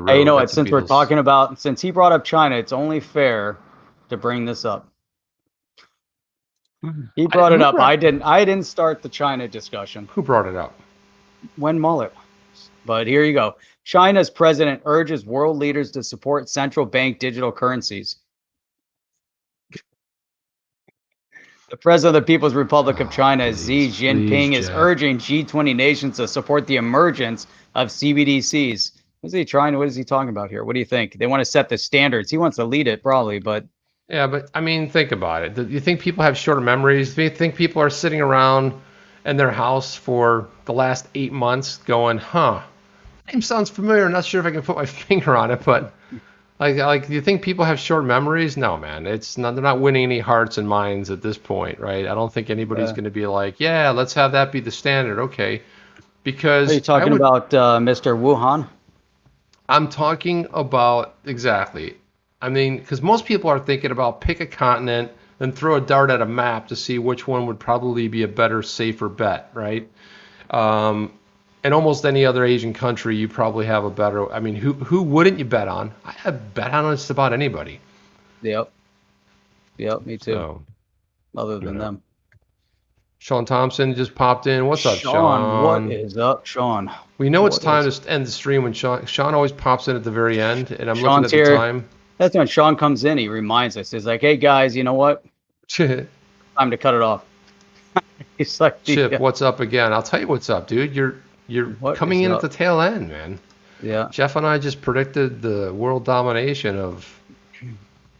road? Hey, you know what? Since we're talking about, since he brought up China, it's only fair to bring this up. He brought it up. I didn't start the China discussion. Who brought it up? Wen Mullet. But here you go. China's president urges world leaders to support central bank digital currencies. The president of the People's Republic of China, Xi Jinping, is urging G20 nations to support the emergence of CBDCs. What is he talking about here? What do you think? They want to set the standards. He wants to lead it probably, but. Yeah, but I mean, think about it. Do you think people have shorter memories? Do you think people are sitting around in their house for the last 8 months going, name sounds familiar. I'm not sure if I can put my finger on it, but like, do you think people have short memories? No, man. They're not winning any hearts and minds at this point, right? I don't think anybody's going to be like, yeah, let's have that be the standard. Okay. Because are you talking about Mr. Wuhan? I'm talking about exactly. I mean, because most people are thinking about pick a continent and throw a dart at a map to see which one would probably be a better, safer bet, right? And almost any other Asian country, you probably have a better. I mean, who wouldn't you bet on? I bet on just about anybody. Yep, me too. So, other than them. Sean Thompson just popped in. What's up, Sean? What is up, Sean? We know it's time to end the stream when Sean always pops in at the very end, and I'm looking at the time. That's when Sean comes in. He reminds us. He's like, "Hey guys, you know what? Time to cut it off." He's like, "Chip, what's up again?" I'll tell you what's up, dude. You're coming in at the tail end, man. Yeah. Jeff and I just predicted the world domination of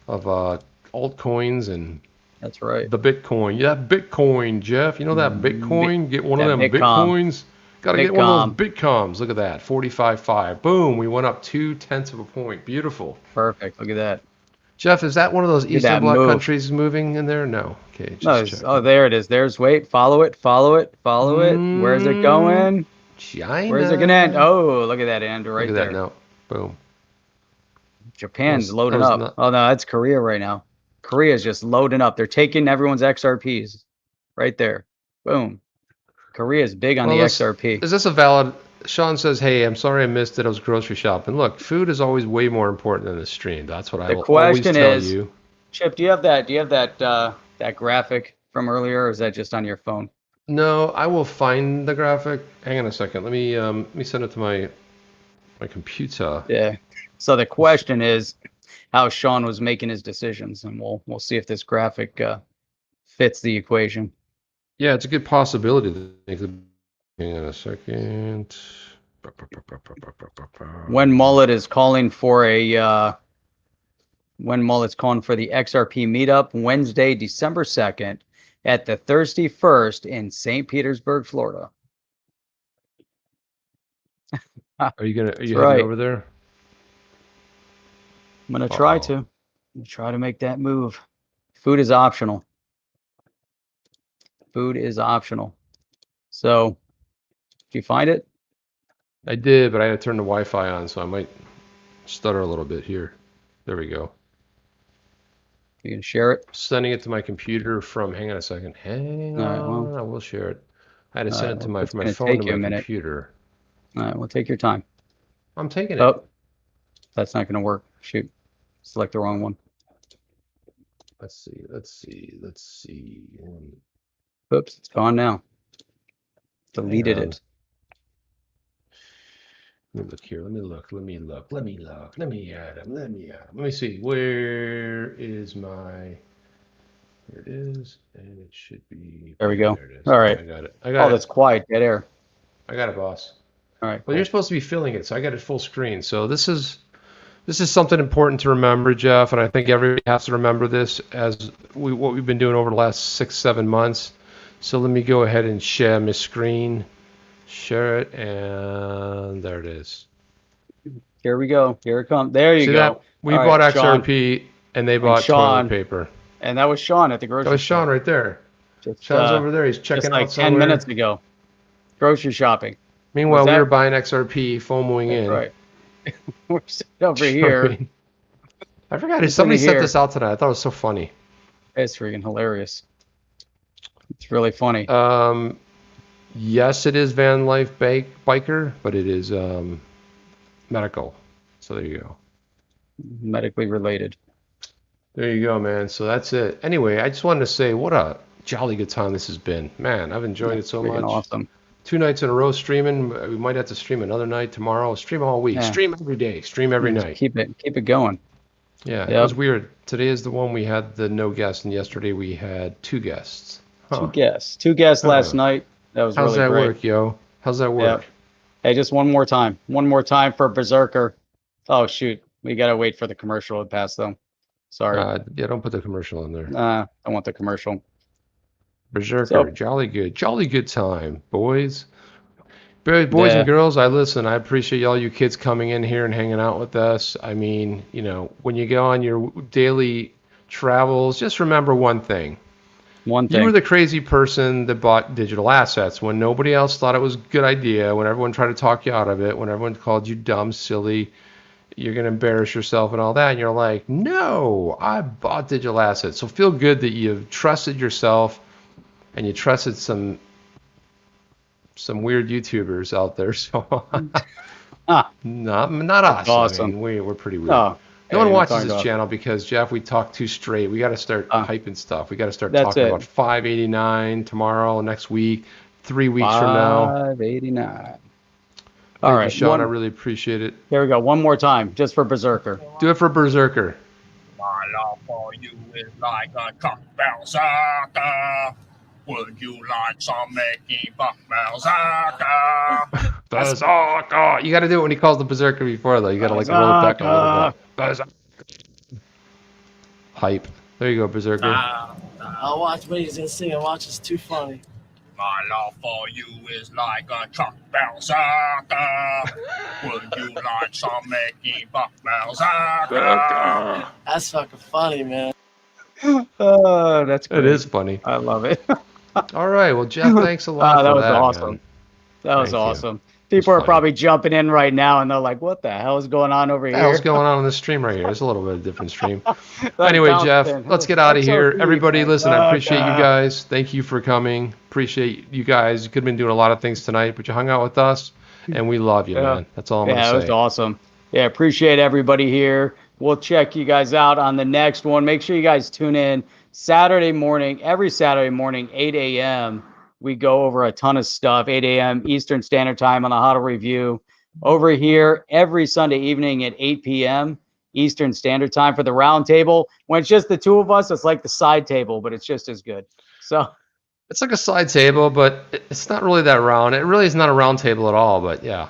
altcoins and. That's right. The Bitcoin. Yeah, Bitcoin, Jeff. You know that Bitcoin? Get one of them Bitcoins. Gotta get one of those Bitcoms. Look at that. 45.5. Boom. We went up 0.2 of a point. Beautiful. Perfect. Look at that. Jeff, is that one of those at Eastern that Bloc move. countries moving in there? No. Okay, No, just check. oh, there it is. There's wait. Follow it. Follow it. Follow it. Where's it going? China. Where's it gonna end? Oh, look at that end right Look at there. that. No. Boom. Japan's That loading was up. not- Oh no, that's Korea right now. Korea's just loading up. They're taking everyone's XRPs right there. Boom. Korea's big on the XRP. Is this a valid? Sean says, "Hey, I'm sorry I missed it. I was grocery shopping. Look, food is always way more important than the stream. That's what I will always tell you." Chip, do you have that graphic from earlier, or is that just on your phone? No, I will find the graphic. Hang on a second. Let me send it to my computer. Yeah. So the question is how Sean was making his decisions, and we'll see if this graphic fits the equation. Yeah, it's a good possibility. Hang on a second. When Mullet is calling for when Mullet's calling for the XRP meetup Wednesday, December 2nd at the Thirsty First in St. Petersburg, Florida. Are you heading right. over there? I'm gonna try to. I'm gonna try to make that move. Food is optional. Food is optional. So, did you find it? I did, but I had to turn the Wi-Fi on, so I might stutter a little bit here. There we go. You can share it. Sending it to my computer from. Hang on a second. Hang on. I will share it. I had to send it to my phone to my computer. All right, we'll take your time. I'm taking it. Oh, that's not going to work. Shoot, select the wrong one. Let's see. Oops, it's gone now. Deleted it. Let me look here. Let me add them. Let me see. Where is my? Here it is, and it should be. There we go. There it is. All right. I got it. Oh, that's quiet. Dead air. I got it, boss. All right. Well, you're supposed to be filling it, so I got it full screen. So this is something important to remember, Jeff, and I think everybody has to remember this as what we've been doing over the last 6-7 months. So let me go ahead and share my screen. Share it, and there it is. Here we go. Here it comes. There you See go. that? We All bought right, XRP, and they bought toilet paper. And that was Sean at the grocery store. That was Sean right there. Sean's over there. He's checking out like somewhere. 10 minutes ago. Grocery shopping. Meanwhile, we were buying XRP, FOMOing in. Right. We're sitting over here. I forgot. Somebody sent this out tonight. I thought it was so funny. It's freaking hilarious. It's really funny. Yes, it is van life biker, but it is medical. So there you go. Medically related. There you go, man. So that's it. Anyway, I just wanted to say what a jolly good time this has been. Man, I've enjoyed it so much. Awesome. 2 nights in a row streaming. We might have to stream another night tomorrow. Stream all week. Yeah. Stream every day. Stream every night. Keep it going. Yeah, it was weird. Today is the one we had the no guest, and yesterday we had 2 guests. Huh. 2 guests last night. That was really great. How's that work, yo? How's that work? Yeah. Hey, just one more time. One more time for Berserker. Oh, shoot. We got to wait for the commercial to pass, though. Sorry. Yeah, don't put the commercial in there. I want the commercial. Berserker, jolly good time, boys. Boys and girls, I appreciate all you kids coming in here and hanging out with us. I mean, when you go on your daily travels, just remember one thing. You were the crazy person that bought digital assets when nobody else thought it was a good idea, when everyone tried to talk you out of it, when everyone called you dumb, silly, you're going to embarrass yourself and all that. And you're like, no, I bought digital assets. So feel good that you've trusted yourself and you trusted some weird YouTubers out there. So not us. Awesome. I mean, we're pretty weird. No one watches this channel because, Jeff, we talk too straight. We got to start hyping stuff. We got to start talking about 589 tomorrow, next week, 3 weeks from now. 589. All right, Sean, I really appreciate it. Here we go. One more time, just for Berserker. Do it for Berserker. My love for you is like a truck bouncer. Would you like some making buck Berserker? Berserker. You got to do it when he calls the Berserker before, though. You got to roll it back a little bit. Berserker. Hype. There you go, Berserker. I'll watch, but he's gonna sing and watch. It's too funny. My love for you is like a truck bouncer. Would you like some Mickey Buck bouncer? That's fucking funny, man. Oh, that's great. It is funny. I love it. All right. Well, Jeff, thanks a lot that for was that, awesome. man. That was Thank you. awesome. People are funny. probably jumping in right now, and they're like, "What the hell is going on over What the here?" hell's going on this stream right here? It's a little bit of a different stream. That Anyway, bounced Jeff, in. let's get out of here. XRP, Everybody, man. listen, I appreciate you God. guys. Thank you for coming. Appreciate you guys. You could have been doing a lot of things tonight, but you hung out with us, and we love you, man. That's all I'm going to Yeah, say. it was awesome. Yeah, appreciate everybody here. We'll check you guys out on the next one. Make sure you guys tune in Saturday morning, every Saturday morning, 8 a.m. We go over a ton of stuff, 8 a.m. Eastern Standard Time on the Huddle Review. Over here every Sunday evening at 8 p.m. Eastern Standard Time for the roundtable. When it's just the two of us, it's like the side table, but it's just as good. So It's like a side table, but it's not really that round. It really is not a round table at all, but yeah.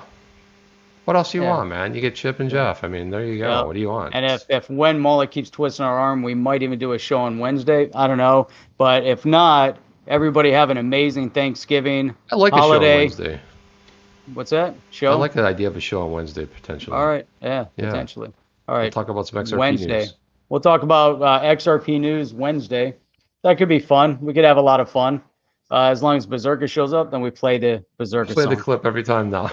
What else do you want, man? You get Chip and Jeff. I mean, there you go. Yeah. What do you want? And if when Mullet keeps twisting our arm, we might even do a show on Wednesday. I don't know. But if not, everybody have an amazing Thanksgiving I like holiday. a show on Wednesday. What's that? Show? I like the idea of a show on Wednesday, potentially. All right. Yeah, Yeah. potentially. All We'll right. talk about some XRP Wednesday. news. We'll talk about XRP news Wednesday. That could be fun. We could have a lot of fun. As long as Berserker shows up, then we play the Berserker Play song. the clip every time now.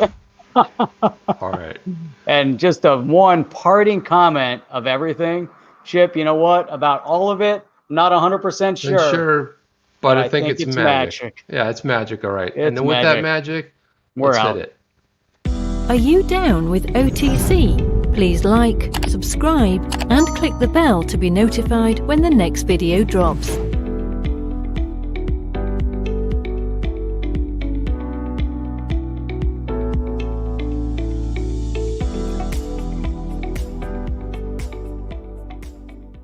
All right. And just a one parting comment of everything. Chip, you know what? About all of it, not 100% sure. Sure, but I think it's magic. magic. Yeah, it's magic. All right. It's and then with that magic, We're let's out. hit it. Are you down with OTC? Please like, subscribe, and click the bell to be notified when the next video drops.